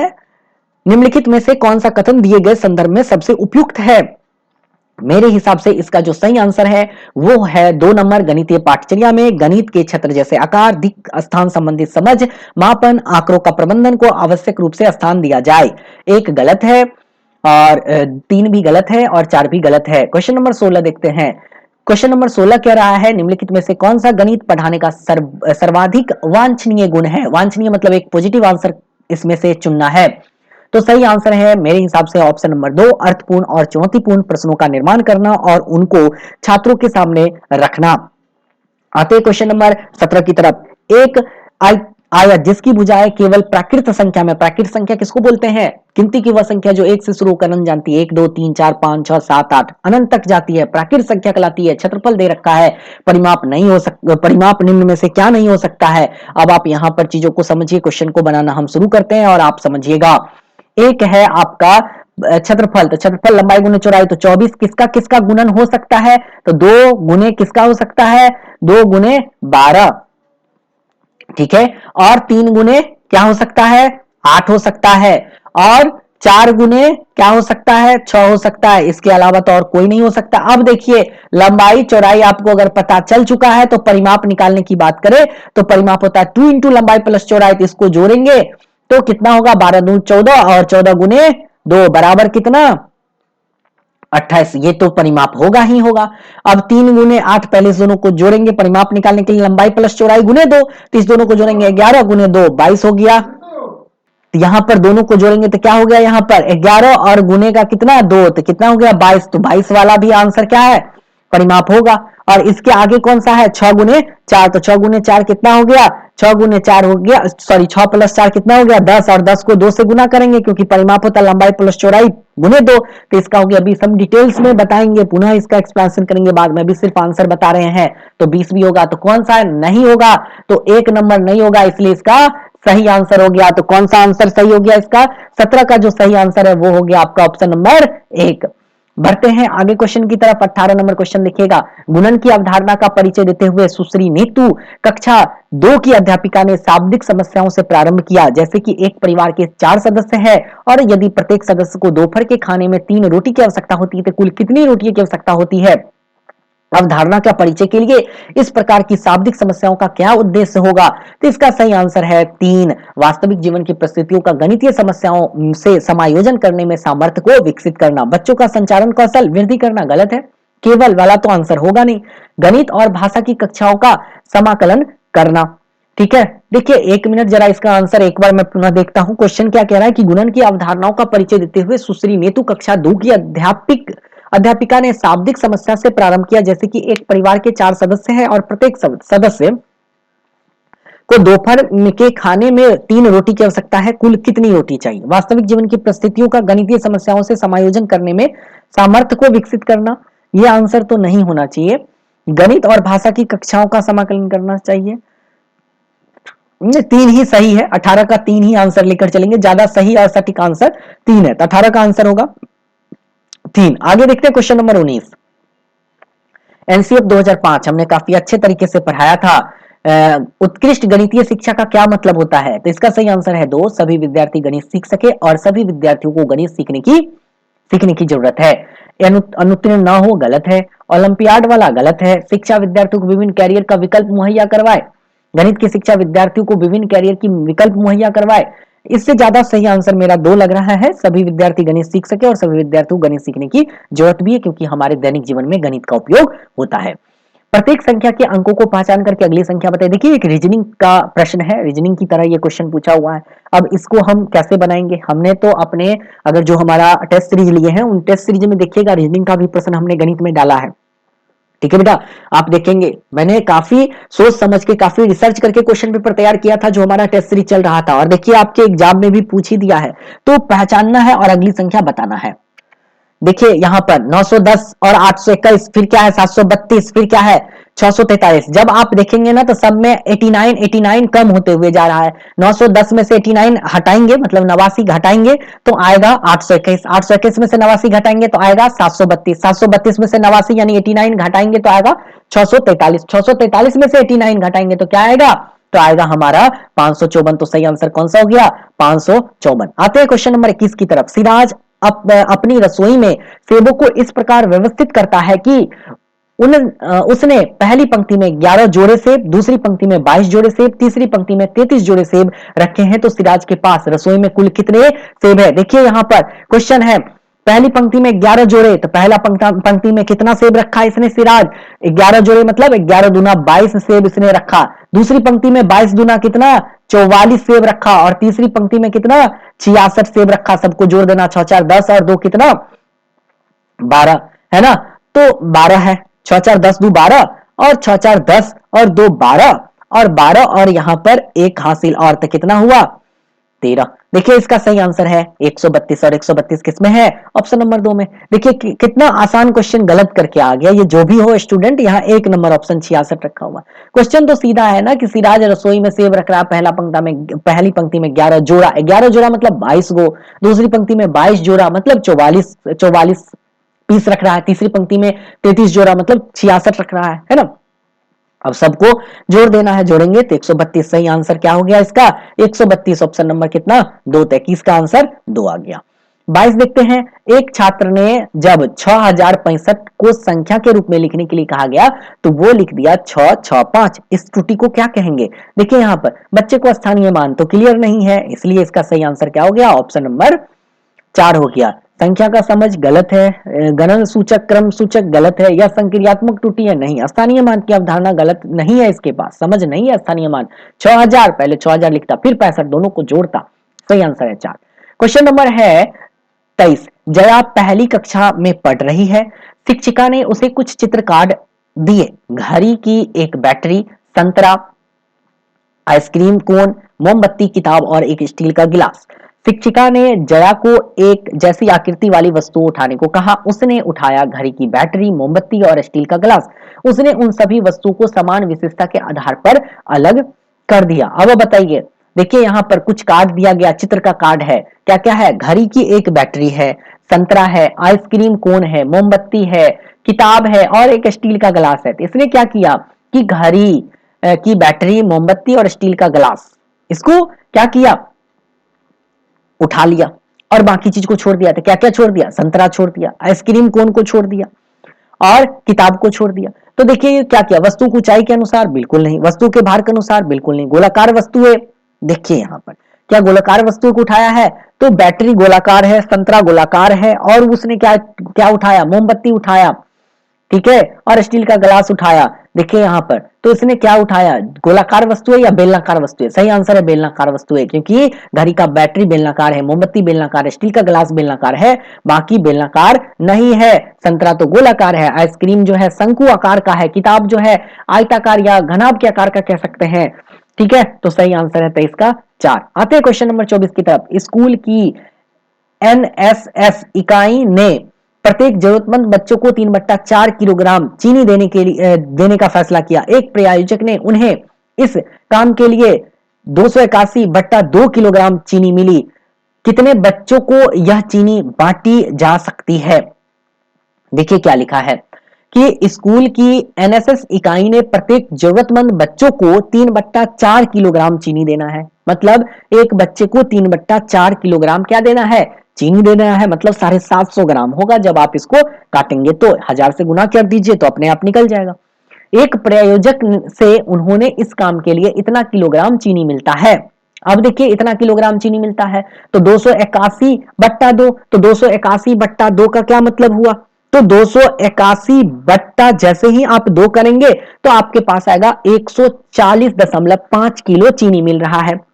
निम्नलिखित में से कौन सा कथन दिए गए संदर्भ में सबसे उपयुक्त है। मेरे हिसाब से इसका जो सही आंसर है वो है 2 नंबर। गणितीय पाठचर्या में गणित के क्षेत्र जैसे आकार, दिक्, स्थान संबंधित समझ, मापन, आंकड़ों का प्रबंधन को आवश्यक रूप से स्थान दिया जाए। 1 गलत है और 3 भी गलत है और 4 भी गलत है। क्वेश्चन नंबर 16 देखते हैं। क्वेश्चन नंबर 16 कह रहा है निम्नलिखित में से कौन सा गणित पढ़ाने का सर्वाधिक वांछनीय गुण है। वांछनीय मतलब एक पॉजिटिव आंसर इसमें से चुनना है। तो सही आंसर है मेरे हिसाब से ऑप्शन नंबर 2, अर्थपूर्ण और चुनौतीपूर्ण प्रश्नों का निर्माण करना और उनको छात्रों के सामने रखना। आते क्वेश्चन नंबर 17 की तरफ। एक आयत जिसकी भुजाएं केवल प्राकृत संख्या में, प्राकृत संख्या किसको बोलते हैं, गिनती की वह संख्या जो 1 से शुरू होकर अनंत जानती है, 1 2 3 4 5 6 7 8 अनंत तक जाती है, प्राकृत संख्या कहलाती है। क्षेत्रफल दे रखा है, परिमाप नहीं हो सकता, परिमाप निम्न में से क्या नहीं हो सकता है। अब आप यहां पर चीजों को समझिए, क्वेश्चन को बनाना हम शुरू करते हैं और आप समझिएगा। एक है आपका क्षेत्रफल, तो क्षेत्रफल लंबाई गुने चौड़ाई, तो 24 किसका किसका गुणन हो सकता है, तो 2 गुने किसका हो सकता है, 2 गुने 12। ठीक है, और 3 गुने क्या हो सकता है, 8 हो सकता है, और 4 गुने क्या हो सकता है, 6 हो सकता है। इसके अलावा तो और कोई नहीं हो सकता। अब देखिए लंबाई चौड़ाई आपको अगर पता चल चुका है तो परिमाप निकालने की बात करें तो परिमाप होता है 2 इंटू लंबाई प्लस चौड़ाई, तो इसको जोड़ेंगे तो कितना होगा 12 दूनी 14 और 14 गुने 2 बराबर कितना 28। ये तो परिमाप होगा ही होगा। अब 3 गुने 8 पहले इस दोनों को जोड़ेंगे परिमाप निकालने के लिए, लंबाई प्लस चौड़ाई गुने 2, तो इस दोनों को जोड़ेंगे 11 गुने 2 22 हो गया। तो यहां पर दोनों को जोड़ेंगे तो क्या हो गया, यहां पर 11 और गुने का कितना 2, तो कितना हो गया 22। तो 22 वाला भी आंसर क्या है परिमाप होगा। और इसके आगे कौन सा है 6 गुने 4, तो 6 गुने 4 कितना हो गया 6 गुने 4 हो गया, सॉरी 6 प्लस 4 कितना हो गया 10, और 10 को 2 से गुना करेंगे क्योंकि परिमाप होता है लंबाई प्लस चौड़ाई गुने 2। तो इसका हो गया 20। हम डिटेल्स में बताएंगे, पुनः इसका एक्सप्लेनेशन करेंगे बाद में, अभी सिर्फ आंसर बता रहे हैं। तो 20 भी होगा, तो कौन सा नहीं होगा, तो 1 नंबर नहीं होगा, इसलिए इसका सही आंसर हो गया। तो कौन सा आंसर सही हो गया इसका 17 का जो सही आंसर है वो हो गया आपका ऑप्शन नंबर 1। बढ़ते हैं आगे क्वेश्चन की तरफ। 18 नंबर क्वेश्चन लिखिएगा, गुणन की अवधारणा का परिचय देते हुए सुश्री नीतू कक्षा 2 की अध्यापिका ने शाब्दिक समस्याओं से प्रारंभ किया। जैसे कि एक परिवार के 4 सदस्य हैं और यदि प्रत्येक सदस्य को दोपहर के खाने में 3 रोटी की आवश्यकता होती है तो कुल कितनी रोटी की आवश्यकता होती है। अवधारणा का परिचय के लिए इस प्रकार की शाब्दिक समस्याओं का क्या उद्देश्य होगा, तो इसका सही आंसर है 3, वास्तविक जीवन की परिस्थितियों का गणितीय समस्याओं से समायोजन करने में सामर्थ्य को विकसित करना, बच्चों का संचालन कौशल वृद्धि करना। गलत है, केवल वाला तो आंसर होगा नहीं, गणित और भाषा की कक्षाओं का समाकलन करना। ठीक है, देखिए 1 मिनट जरा इसका आंसर एक बार मैं पुनः देखता हूं। क्वेश्चन क्या कह रहा है कि गुणन की अवधारणाओं का परिचय देते हुए सुश्री नेतू कक्षा 2 की अध्यापिका ने शाब्दिक समस्या से प्रारंभ किया। जैसे कि एक परिवार के 4 सदस्य हैं और प्रत्येक सदस्य को दोपहर के खाने में 3 रोटी की आवश्यकता है, कुल कितनी रोटी चाहिए। वास्तविक जीवन की परिस्थितियों का गणितीय समस्याओं से समायोजन करने में सामर्थ्य को विकसित करना, यह आंसर तो नहीं होना चाहिए। गणित और भाषा की कक्षाओं का समाकलन करना चाहिए। 3 ही सही है, 18 का 3 ही आंसर लेकर चलेंगे, ज्यादा सही और सटीक आंसर 3 है, तो 18 का आंसर होगा 3। आगे देखते हैं क्वेश्चन नंबर 19। एनसीएफ 2005 हमने काफी अच्छे तरीके से पढ़ाया था। उत्कृष्ट गणितीय शिक्षा का क्या मतलब होता है, तो इसका सही आंसर है 2, सभी विद्यार्थी गणित सीख सके और सभी विद्यार्थियों को गणित सीखने की जरूरत है। अनुत्तीर्ण ना हो, गलत है। ओलंपियाड वाला गलत है। शिक्षा विद्यार्थियों को विभिन्न कैरियर का विकल्प मुहैया करवाए, गणित की शिक्षा विद्यार्थियों को विभिन्न कैरियर की विकल्प मुहैया करवाए। इससे ज्यादा सही आंसर मेरा 2 लग रहा है, सभी विद्यार्थी गणित सीख सके और सभी विद्यार्थियों को गणित सीखने की जरूरत भी है क्योंकि हमारे दैनिक जीवन में गणित का उपयोग होता है। प्रत्येक संख्या के अंकों को पहचान करके अगली संख्या बताइए। देखिए एक रीजनिंग का प्रश्न है, रीजनिंग की तरह ये क्वेश्चन पूछा हुआ है। अब इसको हम कैसे बनाएंगे, हमने तो अपने अगर जो हमारा टेस्ट सीरीज लिए हैं उन टेस्ट सीरीज में देखिएगा रीजनिंग का भी प्रश्न हमने गणित में डाला है। ठीक है बेटा, आप देखेंगे मैंने काफी सोच समझ के काफी रिसर्च करके क्वेश्चन पेपर तैयार किया था जो हमारा टेस्ट सीरीज चल रहा था, और देखिए आपके एग्जाम में भी पूछ ही दिया है। तो पहचानना है और अगली संख्या बताना है। देखिए यहां पर 910 और 821, फिर क्या है 732, फिर क्या है 643। जब आप देखेंगे ना तो सब में 89 कम होते हुए जा रहा है। 910 में से 89 हटाएंगे, मतलब 89 घटाएंगे तो आएगा 821, 821 में से 89 घटाएंगे तो आएगा 732, 732 में से 89 यानी 89 घटाएंगे तो आएगा 643, 643 में से 89 घटाएंगे तो क्या आएगा, तो आएगा हमारा 554। तो सही आंसर कौन सा हो गया 554। आते हैं क्वेश्चन नंबर 21 की तरफ। सिराज अपनी रसोई में सेबों को इस प्रकार व्यवस्थित करता है कि उसने पहली पंक्ति में 11 जोड़े सेब, दूसरी पंक्ति में 22 जोड़े सेब, तीसरी पंक्ति में 33 जोड़े सेब रखे हैं। तो सिराज के पास रसोई में कुल कितने सेब है। देखिए यहां पर क्वेश्चन है, पहली पंक्ति में 11 जोड़े, तो पहला पंक्ति में कितना सेब रखा है इसने सिराज 11 जोड़े, मतलब 11 दूना 22 सेब इसने रखा। दूसरी पंक्ति में 22 दूना कितना 44 सेब रखा, और तीसरी पंक्ति में कितना 66 सेब रखा। सबको जोड़ देना 6 4 10 और 2 कितना 12 है ना, तो 12 है। 6 4 10 2 12 और 6 4 10 और 2 12 और 12 और यहां पर एक हासिल और, तो कितना हुआ 13। देखिए इसका सही आंसर है 132 और 132 किसमें है ऑप्शन नंबर 2 में। देखिए कितना आसान क्वेश्चन गलत करके आ गया। ये जो भी हो स्टूडेंट, यहाँ 1 नंबर ऑप्शन 66 रखा हुआ। क्वेश्चन तो सीधा है ना कि सिराज रसोई में सेब रख रहा है, पहली पंक्ति में 11 जोड़ा, 11 जोड़ा मतलब 22 गो, दूसरी पंक्ति में 22 जोड़ा मतलब 44 पीस रख रहा है, तीसरी पंक्ति में 33 जोड़ा मतलब 66 रख रहा है ना। अब सबको जोड़ देना है, जोड़ेंगे तो 132। सही आंसर क्या हो गया इसका 132, ऑप्शन नंबर कितना 2, 21 का आंसर 2 आ गया। 22 देखते हैं, एक छात्र ने जब 6065 को संख्या के रूप में लिखने के लिए कहा गया तो वो लिख दिया 665। इस त्रुटि को क्या कहेंगे? देखिए यहां पर बच्चे को स्थानीय मान तो क्लियर नहीं है, इसलिए इसका सही आंसर क्या हो गया? ऑप्शन नंबर 4 हो गया। संख्या का समझ गलत है, गणन सूचक क्रम सूचक गलत है, या संक्रियात्मक त्रुटि है? नहीं, स्थानीय मान की अवधारणा गलत नहीं है, इसके पास समझ नहीं है स्थानीय मान। 6000 पहले 6000 लिखता फिर 65 दोनों को जोड़ता। सही आंसर है 4। क्वेश्चन नंबर है 23। जया पहली कक्षा में पढ़ रही है, शिक्षिका ने उसे कुछ चित्र कार्ड दिए, घड़ी की एक बैटरी, संतरा, आइसक्रीम कोन, मोमबत्ती, किताब और एक स्टील का गिलास। शिक्षिका ने जया को एक जैसी आकृति वाली वस्तु उठाने को कहा। उसने उठाया घड़ी की बैटरी, मोमबत्ती और स्टील का गिलास। उसने उन सभी वस्तुओं को समान विशेषता के आधार पर अलग कर दिया। अब बताइए, देखिए यहां पर कुछ कार्ड दिया गया, चित्र का कार्ड है, क्या क्या है? घड़ी की एक बैटरी है, संतरा है, आइसक्रीम कोन है, मोमबत्ती है, किताब है और एक स्टील का गिलास है। तो इसने क्या किया कि घड़ी की बैटरी, मोमबत्ती और स्टील का गिलास, इसको क्या किया? उठा लिया और बाकी चीज को छोड़ दिया। तो क्या क्या छोड़ दिया? संतरा छोड़ दिया, आइसक्रीम कोन को छोड़ दिया और किताब को छोड़ दिया। तो देखिए क्या किया? वस्तु की ऊंचाई के अनुसार बिल्कुल नहीं, वस्तु के भार के अनुसार बिल्कुल नहीं, गोलाकार वस्तु है। देखिए यहां पर क्या गोलाकार वस्तु को उठाया है? तो बैटरी गोलाकार है, संतरा गोलाकार है और उसने क्या क्या उठाया? मोमबत्ती उठाया, ठीक है, और स्टील का गिलास उठाया। देखिए यहां पर तो इसने क्या उठाया? गोलाकार वस्तु है या बेलनाकार वस्तु है? सही आंसर है बेलनाकार वस्तु है, क्योंकि घड़ी का बैटरी बेलनाकार है, मोमबत्ती बेलनाकार है, स्टील का गिलास बेलनाकार है, बाकी बेलनाकार नहीं है। संतरा तो गोलाकार है, आइसक्रीम जो है शंकु आकार का है, किताब जो है आयताकार या घनाभ के आकार का कह सकते हैं। ठीक है, तो सही आंसर है 23 का 4। आते हैं क्वेश्चन नंबर 24 की तरफ। स्कूल की एनएसएस इकाई ने प्रत्येक जरूरतमंद बच्चों को 3/4 किलोग्राम चीनी देने का फैसला किया। एक प्रायोजक ने उन्हें इस काम के लिए 281/2 किलोग्राम चीनी मिली। कितने बच्चों को यह चीनी बांटी जा सकती है? देखिए क्या लिखा है कि स्कूल की एनएसएस इकाई ने प्रत्येक जरूरतमंद बच्चों को 3/4 किलोग्राम चीनी देना है। मतलब एक बच्चे को 3/4 किलोग्राम क्या देना है? चीनी देना है। मतलब 750 ग्राम होगा। जब आप इसको काटेंगे तो 1000 से गुना कर दीजिए तो अपने आप निकल जाएगा। एक प्रायोजक से उन्होंने इस काम के लिए इतना किलोग्राम चीनी मिलता है। अब देखिए इतना किलोग्राम चीनी मिलता है तो 281/2, तो 281/2 का क्या मतलब हुआ? तो 281 जैसे ही आप 2 करेंगे तो आपके पास आएगा 140.5 किलो चीनी मिल रहा है।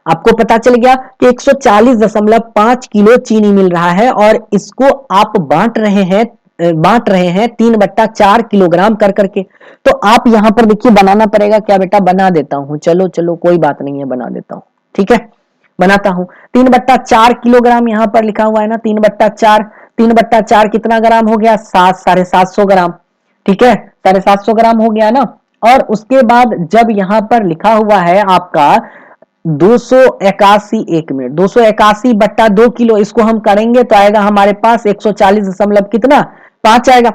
आपको पता चल गया कि 140.5 किलो चीनी मिल रहा है और इसको आप बांट रहे हैं 3/4 किलोग्राम कर करके। तो आप यहां पर देखिए बनाना पड़ेगा क्या बेटा? बना देता हूं, चलो चलो कोई बात नहीं है, बना देता हूं। ठीक है, बनाता हूं। 3/4 किलोग्राम यहां पर लिखा हुआ है ना, 3/4 कितना ग्राम हो गया? 750 ग्राम। ठीक है, 750 ग्राम हो गया ना। और उसके बाद जब यहां पर लिखा हुआ है आपका 281, 1 मिनट, 281/2 किलो, इसको हम करेंगे तो आएगा हमारे पास 140 दशमलव कितना 5 आएगा।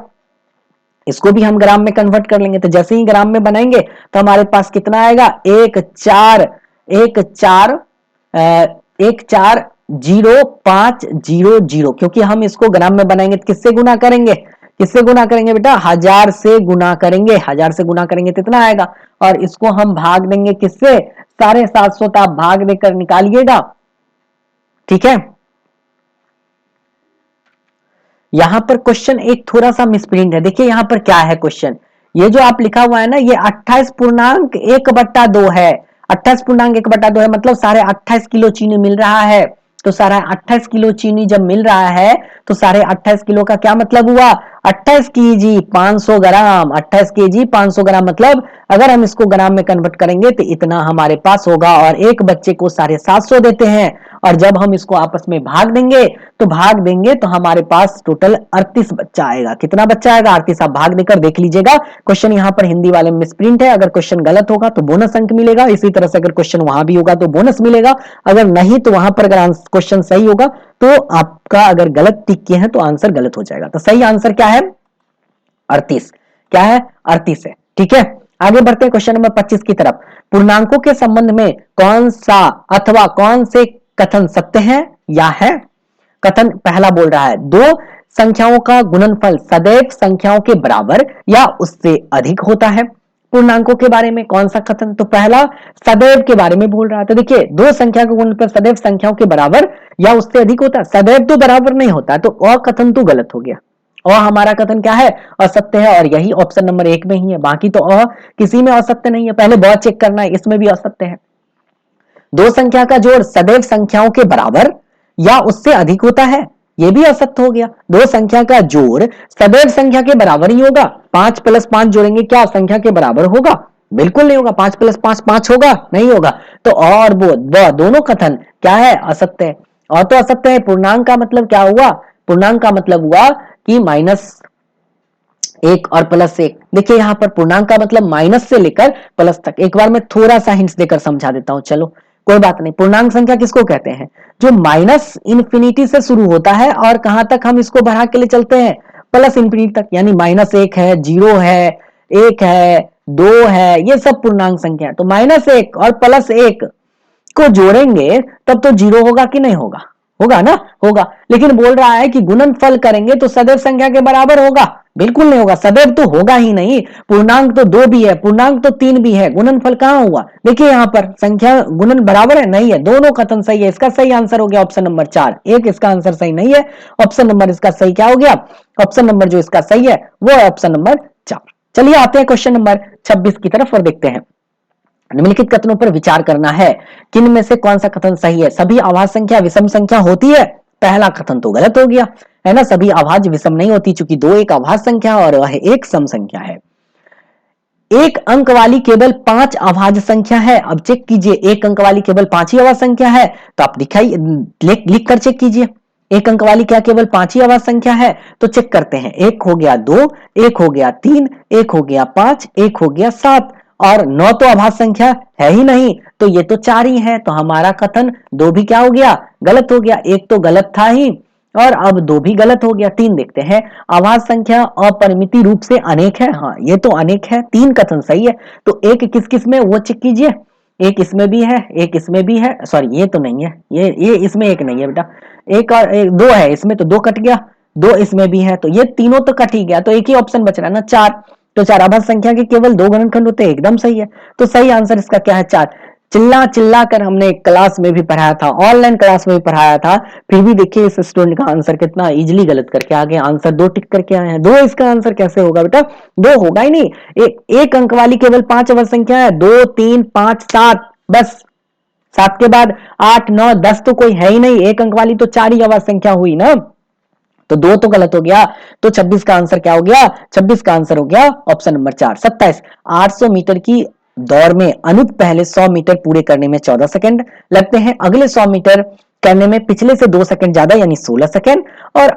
इसको भी हम ग्राम में कन्वर्ट कर लेंगे। तो जैसे ही ग्राम में बनाएंगे तो हमारे पास कितना आएगा? 140500, क्योंकि हम इसको ग्राम में बनाएंगे तो किससे गुना करेंगे? किससे गुना करेंगे बेटा? 1000 से गुना करेंगे। 1000 से गुना करेंगे तो इतना आएगा। और इसको हम भाग देंगे किससे? 750 तो आप भाग देकर निकालिएगा। ठीक है, यहां पर क्वेश्चन एक थोड़ा सा मिसप्रिंट है। देखिए यहां पर क्या है क्वेश्चन, ये जो आप लिखा हुआ है ना, ये 28.1/2 है। 28.1/2 है, मतलब 28.5 किलो चीनी मिल रहा है। तो 28.5 किलो चीनी जब मिल रहा है तो 28.5 किलो का क्या मतलब हुआ? 28 केजी 500 ग्राम। 28 केजी 500 ग्राम, मतलब अगर हम इसको ग्राम में कन्वर्ट करेंगे तो इतना हमारे पास होगा। और एक बच्चे को 750 देते हैं और जब हम इसको आपस में भाग देंगे तो हमारे पास टोटल 38 बच्चा आएगा। कितना बच्चा आएगा? 38। आप भाग देकर देख लीजिएगा। क्वेश्चन यहाँ पर हिंदी वाले में मिसप्रिंट है। अगर क्वेश्चन गलत होगा तो बोनस अंक मिलेगा। इसी तरह से अगर क्वेश्चन वहां भी होगा तो बोनस मिलेगा। अगर नहीं तो वहां पर अगर क्वेश्चन सही होगा तो आपका अगर गलत टिक किए हैं तो आंसर गलत हो जाएगा। तो सही आंसर क्या है? 38। क्या है? 38 है। ठीक है, आगे बढ़ते हैं क्वेश्चन नंबर 25 की तरफ। पूर्णांकों के संबंध में कौन सा अथवा कौन से कथन सत्य है या है? कथन पहला बोल रहा है दो संख्याओं का गुणनफल सदैव संख्याओं के बराबर या उससे अधिक होता है। पूर्णांकों के बारे में कौन सा कथन? तो पहला सदैव के बारे में बोल रहा है। तो देखिए दो संख्या का गुणनफल सदैव संख्याओं के बराबर या उससे अधिक होता है। सदैव तो बराबर नहीं होता, तो अ कथन तो गलत हो गया। और हमारा कथन क्या है? असत्य है, और यही ऑप्शन नंबर 1 में ही है। बाकी तो किसी में असत्य नहीं है। पहले बहुत चेक करना है, इसमें भी असत्य है। दो संख्या का जोड़ सदैव संख्याओं के बराबर या उससे अधिक होता है, यह भी असत्य हो गया। दो संख्या का जोड़ सदैव संख्या के बराबर ही होगा। 5 + 5 जोड़ेंगे क्या संख्या के बराबर होगा? बिल्कुल नहीं होगा। 5 + 5 5 होगा? नहीं होगा। तो और वो दोनों कथन क्या है? असत्य है। और तो असत्य है। पूर्णांक का मतलब क्या हुआ? पूर्णांक का मतलब हुआ कि -1 और +1। देखिए यहां पर पूर्णांक का मतलब माइनस से लेकर प्लस तक। एक बार मैं थोड़ा सा हिंट्स देकर समझा देता हूं। चलो कोई बात नहीं। पूर्णांक संख्या किसको कहते हैं? जो माइनस इंफिनिटी से शुरू होता है और कहां तक हम इसको बढ़ा के ले चलते हैं? प्लस इंफिनिटी तक। यानी -1 है, 0 है, 1 है, 2 है, ये सब पूर्णांक संख्या है। तो -1 और +1 को जोड़ेंगे तब तो 0 होगा कि नहीं होगा? होगा ना? होगा। लेकिन बोल रहा है कि गुणनफल करेंगे तो सदैव संख्या के बराबर होगा। बिल्कुल नहीं होगा। सदैव तो होगा ही नहीं। पूर्णांक तो 2 भी है, पूर्णांक तो 3 भी है, गुणनफल कहां हुआ? देखिए यहां पर संख्या गुणन बराबर है, नहीं है। दोनों कथन सही है। इसका सही आंसर हो गया ऑप्शन नंबर 4। एक इसका आंसर सही नहीं है। ऑप्शन नंबर इसका सही क्या हो गया? ऑप्शन नंबर जो इसका सही है वो है ऑप्शन नंबर 4। चलिए आते हैं क्वेश्चन नंबर 26 की तरफ और देखते हैं। निम्नलिखित कथनों पर विचार करना है, किन में से कौन सा कथन सही है? सभी अभाज्य संख्या विषम संख्या होती है? पहला कथन तो गलत हो गया, है ना। सभी अभाज्य विषम नहीं होती, चूंकि 2 एक अभाज्य संख्या और वह एक सम संख्या है। एक अंक वाली केवल 5 अभाज्य संख्या है। अब चेक कीजिए, एक अंक वाली केवल 5 ही अभाज्य संख्या है, तो आप दिखाई लिख कर चेक कीजिए। एक अंक वाली क्या केवल 5 ही अभाज्य संख्या है? तो चेक करते हैं। एक हो गया 2, एक हो गया 3, एक हो गया 5, एक हो गया 7 और 9 तो अभाज्य संख्या है ही नहीं, तो ये तो 4 ही है। तो हमारा कथन 2 भी क्या हो गया? गलत हो गया। एक तो गलत था ही और अब 2 भी गलत हो गया। 3 देखते हैं। अभाज्य संख्या अपरिमित रूप से अनेक है। हाँ ये तो अनेक है। 3 कथन सही है। तो एक किस किस में वो चेक कीजिए। एक इसमें भी है, एक इसमें भी है। सॉरी ये तो नहीं है, ये इसमें एक नहीं है बेटा। एक और एक, 2 है इसमें, तो 2 कट गया। 2 इसमें भी है, तो ये तीनों तो कट ही गया। तो एक ही ऑप्शन बच रहा है ना, 4। तो 4 अभाज्य संख्या के केवल 2 गुणनखंड होते हैं, एकदम सही है। तो सही आंसर इसका क्या है? 4। चिल्ला चिल्ला कर हमने क्लास में भी पढ़ाया था, ऑनलाइन क्लास में भी पढ़ाया था, फिर भी देखिए इस स्टूडेंट का आंसर कितना इजीली गलत करके आ गए। आंसर 2 टिक करके आए हैं। 2 इसका आंसर कैसे होगा बेटा? 2 होगा ही नहीं। एक अंक वाली केवल 5 अवश्य संख्या है। 2, 3, 5, 7, बस 7 के बाद 8, 9, 10 तो कोई है ही नहीं। एक अंक वाली तो 4 ही अवश्य संख्या हुई ना, तो 2 तो गलत हो गया। तो 26 का आंसर क्या हो गया? 26 का आंसर हो गया ऑप्शन नंबर 4। 27 800 मीटर की दौड़ में अनूप पहले 100 मीटर पूरे करने में 14 सेकंड लगते हैं। अगले 100 मीटर करने में पिछले से 2 सेकंड ज्यादा यानी 16 सेकंड, और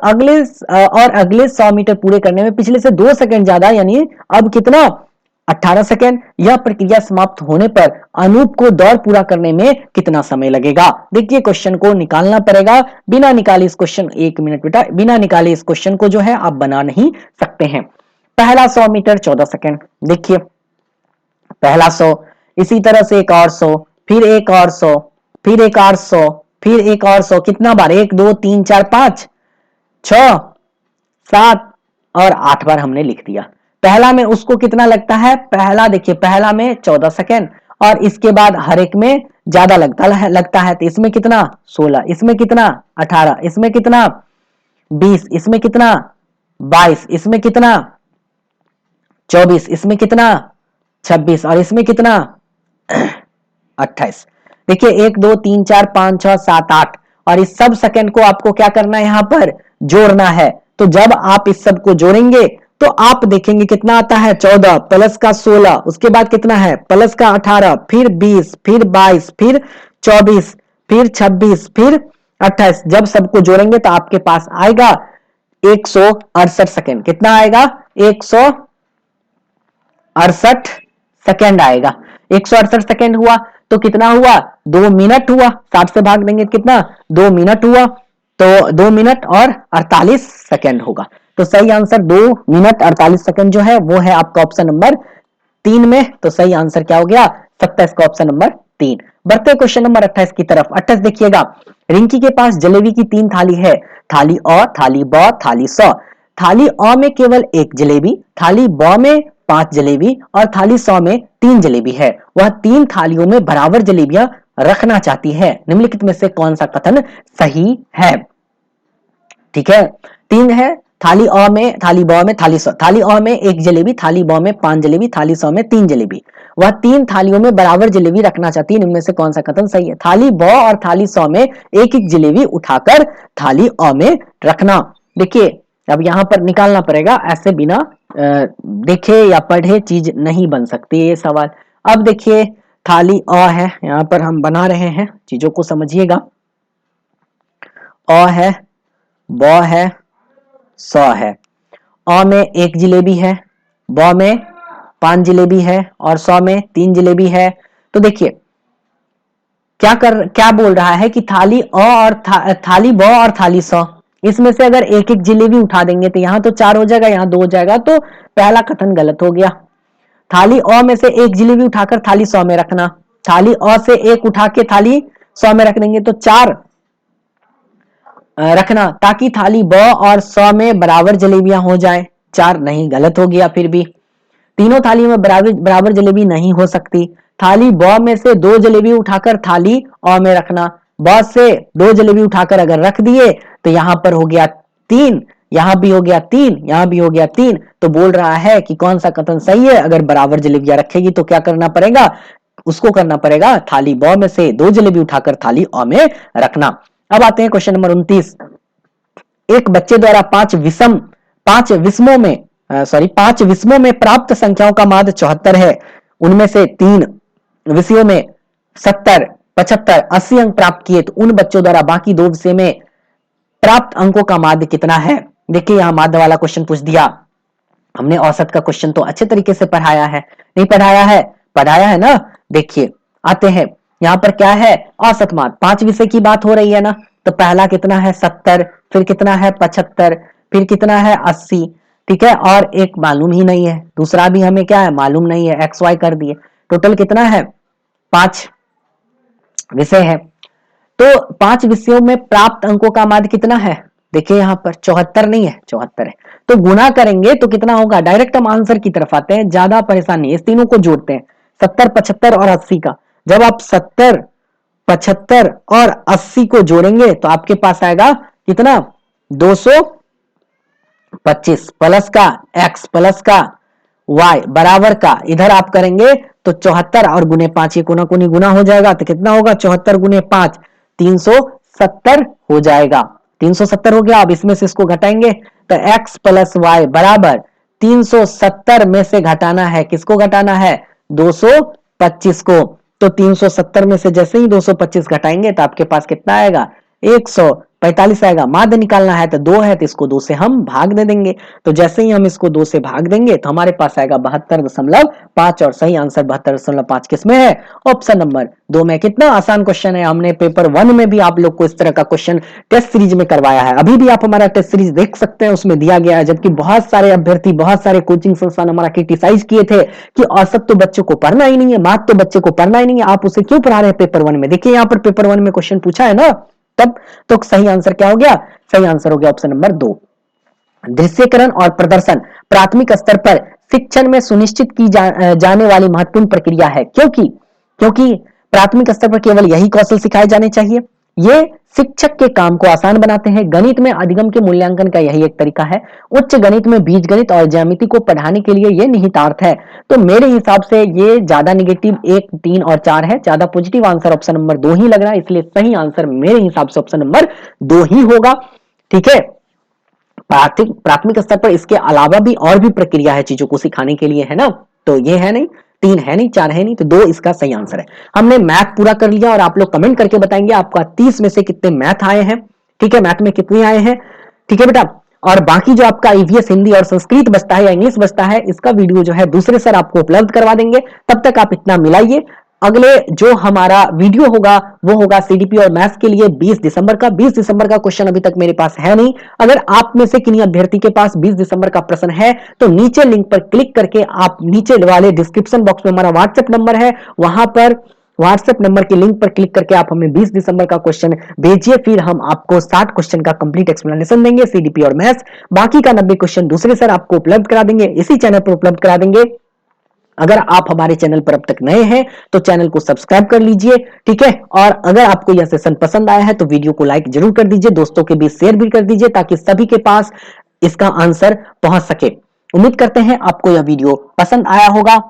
अगले 100 मीटर पूरे करने में पिछले से 2 सेकंड ज्यादा यानी अब कितना? 18 सेकंड। यह प्रक्रिया समाप्त होने पर अनूप को दौड़ पूरा करने में कितना समय लगेगा? देखिए क्वेश्चन को निकालना पड़ेगा। बिना निकाले इस क्वेश्चन, 1 मिनट बेटा, बिना निकाले इस क्वेश्चन को जो है आप बना नहीं सकते हैं। पहला 100 मीटर 14 सेकंड। देखिए पहला 100, इसी तरह से एक और 100, फिर एक और 100, फिर एक और 100, फिर एक और 100। कितना बार? 1, 2, 3, 4, 5, 6, 7 और 8 बार हमने लिख दिया। पहला में उसको कितना लगता है? पहला देखिए, पहला में 14 सेकंड और इसके बाद हर एक में ज्यादा लगता है। तो इसमें कितना? 16, इसमें कितना? 18, इसमें कितना? 20, इसमें कितना? 22, इसमें कितना? 24, इसमें कितना? 26 और इसमें कितना? 28। देखिए 1, 2, 3, 4, 5, 6, 7, 8 और इस सब सेकंड को आपको क्या करना है? यहां पर जोड़ना है। तो जब आप इस सब को जोड़ेंगे तो आप देखेंगे कितना आता है? 14 प्लस का 16, उसके बाद कितना है? प्लस का 18, फिर 20, फिर 22, फिर 24, फिर 26, फिर 28। जब सबको जोड़ेंगे तो आपके पास आएगा 168 सेकंड। कितना आएगा? 168 सेकंड आएगा। 168 सेकंड हुआ तो कितना हुआ? 2 मिनट हुआ। 60 से भाग देंगे कितना? 2 मिनट हुआ। तो 2 मिनट और 48 सेकंड होगा। तो सही आंसर 2 मिनट 48 सेकंड जो है वो है आपका ऑप्शन नंबर 3 में। तो सही आंसर क्या हो गया? 27 का ऑप्शन नंबर 3। बढ़ते क्वेश्चन नंबर 28 की तरफ। 28 देखिएगा, रिंकी के पास जलेबी की 3 थाली है, थाली अ, थाली ब, थाली स। थाली अ में केवल 1 जलेबी, थाली ब में 5 जलेबी और थाली स में 3 जलेबी है। वह 3 थालियों में बराबर जलेबियां रखना चाहती है, निम्नलिखित में से कौन सा कथन सही है? ठीक है, 3 है, थाली अ में, थाली ब में, थाली स। थाली अ में 1 जलेबी, थाली ब में 5 जलेबी, थाली स में 3 जलेबी। वह 3 थालियों में बराबर जलेबी रखना चाहती है, इनमें से कौन सा कथन सही है? थाली ब और थाली स में एक एक जलेबी उठाकर थाली अ में रखना। देखिए अब यहां पर निकालना पड़ेगा, ऐसे बिना देखे या पढ़े चीज नहीं बन सकती ये सवाल। अब देखिए थाली अ है, यहां पर हम बना रहे हैं, चीजों को समझिएगा। अ है, ब है, स है। अ में 1 जलेबी है, ब में 5 जलेबी है और स में 3 जलेबी है। तो देखिए क्या बोल रहा है कि थाली अ और थाली ब और थाली स, इसमें से अगर एक एक जलेबी उठा देंगे तो यहां तो 4 हो जाएगा, यहां 2 हो जाएगा, तो पहला कथन गलत हो गया। थाली अ में से 1 जलेबी उठाकर थाली स में रखना, थाली अ से 1 उठा के थाली स में रख देंगे तो 4 रखना, ताकि थाली ब और स में बराबर जलेबियां हो जाए। 4 नहीं, गलत हो गया। फिर भी तीनों थाली में बराबर बराबर जलेबी नहीं हो सकती। थाली ब में से 2 जलेबी उठाकर थाली अ में रखना, ब से 2 जलेबी उठाकर अगर रख दिए तो यहां पर हो गया 3, यहां भी हो गया 3, यहां भी हो गया 3। तो बोल रहा है कि कौन सा कथन सही है? अगर बराबर जलेबियां रखेगी तो क्या करना पड़ेगा? उसको करना पड़ेगा थाली ब में से 2 जलेबी उठाकर थाली अ में रखना। अब आते हैं क्वेश्चन नंबर 29। एक बच्चे द्वारा 5 विषमों में प्राप्त संख्याओं का माध्य 74 है। उनमें से 3 विषयों में 70, 75, 80 अंक प्राप्त किए, तो उन बच्चों द्वारा बाकी 2 विषय में प्राप्त अंकों का माध्य कितना है? देखिए यहां माध्य वाला क्वेश्चन पूछ दिया। हमने औसत का क्वेश्चन तो अच्छे तरीके से पढ़ाया है, नहीं पढ़ाया है? पढ़ाया है ना। देखिए आते हैं, यहां पर क्या है? औसत माध्य। 5 विषय की बात हो रही है ना, तो पहला कितना है? 70, फिर कितना है? 75, फिर कितना है? 80। ठीक है, और एक मालूम ही नहीं है, दूसरा भी हमें क्या है? मालूम नहीं है, एक्स वाई कर दिए। टोटल कितना है? 5 विषय है। तो 5 विषयों में प्राप्त अंकों का माध्य कितना है? देखिए यहां पर 74 नहीं है, 74 है। तो गुना करेंगे तो कितना होगा? डायरेक्ट हम आंसर की तरफ आते हैं, ज्यादा परेशानी नहीं, इस तीनों को जोड़ते हैं, 70, 75 और 80 का। जब आप 70, 75 और 80 को जोड़ेंगे तो आपके पास आएगा कितना? 225 प्लस का x प्लस का y बराबर का, इधर आप करेंगे तो 74 और गुने 5, ये कोना कोनी गुना हो जाएगा, तो कितना होगा? 74 गुने 5, 370 हो जाएगा। 370 हो गया। अब इसमें से इसको घटाएंगे तो x प्लस वाई बराबर 370 में से घटाना है, किसको घटाना है? 225 को। तो 370 में से जैसे ही 225 घटाएंगे तो आपके पास कितना आएगा? 145 आएगा। माध्य निकालना है तो 2 है, तो इसको 2 से हम भाग दे देंगे। तो जैसे ही हम इसको 2 से भाग देंगे तो हमारे पास आएगा 72.5, और सही आंसर 72.5 किसमें है? ऑप्शन नंबर 2 में। कितना आसान क्वेश्चन है, हमने पेपर 1 में भी आप लोग को इस तरह का क्वेश्चन टेस्ट सीरीज में करवाया है। अभी भी आप हमारा टेस्ट सीरीज देख सकते हैं, उसमें दिया गया है। जबकि बहुत सारे अभ्यर्थी, बहुत सारे कोचिंग संस्थान हमारा क्रिटिसाइज किए थे कि औसत तो बच्चों को पढ़ना ही नहीं है, मैथ तो बच्चे को पढ़ना ही नहीं है, आप उसे क्यों पढ़ा रहे हैं पेपर 1 में? देखिए यहाँ पर पेपर 1 में क्वेश्चन पूछा है ना, तब तो सही आंसर क्या हो गया? सही आंसर हो गया ऑप्शन नंबर 2। दृश्यकरण और प्रदर्शन प्राथमिक स्तर पर शिक्षण में सुनिश्चित की जाने वाली महत्वपूर्ण प्रक्रिया है, क्योंकि प्राथमिक स्तर पर केवल यही कौशल सिखाए जाने चाहिए। ये शिक्षक के काम को आसान बनाते हैं। गणित में अधिगम के मूल्यांकन का यही एक तरीका है। उच्च गणित में बीजगणित और ज्यामिति को पढ़ाने के लिए ये निहितार्थ है। तो मेरे हिसाब से ये ज्यादा निगेटिव 1, 3 और 4 है, ज्यादा पॉजिटिव आंसर ऑप्शन नंबर 2 ही लग रहा है, इसलिए सही आंसर मेरे हिसाब से ऑप्शन नंबर 2 ही होगा। ठीक है, प्राथमिक स्तर पर इसके अलावा भी और भी प्रक्रिया है चीजों को सिखाने के लिए, है ना। तो ये है नहीं, 3 है नहीं, 4 है नहीं, तो 2 इसका सही आंसर है। हमने मैथ पूरा कर लिया और आप लोग कमेंट करके बताएंगे आपका 30 में से कितने मैथ आए हैं। ठीक है, मैथ में कितने आए हैं? ठीक है बेटा। और बाकी जो आपका ईवीएस हिंदी और संस्कृत बचता है या इंग्लिश बचता है, इसका वीडियो जो है दूसरे सर आपको उपलब्ध करवा देंगे। तब तक आप इतना मिलाइए, अगले जो हमारा वीडियो होगा वो होगा सीडीपी और मैथ्स के लिए 20 दिसंबर का। 20 दिसंबर का क्वेश्चन अभी तक मेरे पास है नहीं। अगर आप में से किन्हीं अभ्यर्थी के पास 20 दिसंबर का प्रश्न है तो नीचे लिंक पर क्लिक करके आप नीचे वाले डिस्क्रिप्शन बॉक्स में हमारा व्हाट्सएप नंबर है, वहां पर व्हाट्सएप नंबर के लिंक पर क्लिक करके आप हमें 20 दिसंबर का क्वेश्चन भेजिए, फिर हम आपको 60 क्वेश्चन का कंप्लीट एक्सप्लेनेशन देंगे सीडीपी और मैथ्स। बाकी का 90 क्वेश्चन दूसरे सर आपको उपलब्ध करा देंगे, इसी चैनल पर उपलब्ध करा देंगे। अगर आप हमारे चैनल पर अब तक नए हैं तो चैनल को सब्सक्राइब कर लीजिए, ठीक है। और अगर आपको यह सेशन पसंद आया है तो वीडियो को लाइक जरूर कर दीजिए, दोस्तों के बीच शेयर भी कर दीजिए ताकि सभी के पास इसका आंसर पहुंच सके। उम्मीद करते हैं आपको यह वीडियो पसंद आया होगा।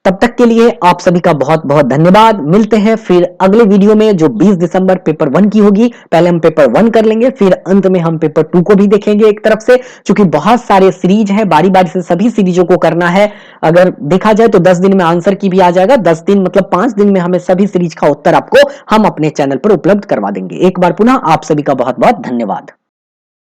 तब तक के लिए आप सभी का बहुत बहुत धन्यवाद। मिलते हैं फिर अगले वीडियो में जो 20 दिसंबर पेपर 1 की होगी। पहले हम पेपर 1 कर लेंगे, फिर अंत में हम पेपर 2 को भी देखेंगे एक तरफ से, क्योंकि बहुत सारे सीरीज हैं, बारी बारी से सभी सीरीजों को करना है। अगर देखा जाए तो 10 दिन में आंसर की भी आ जाएगा। 10 दिन मतलब 5 दिन में हमें सभी सीरीज का उत्तर आपको हम अपने चैनल पर उपलब्ध करवा देंगे। एक बार पुनः आप सभी का बहुत बहुत धन्यवाद।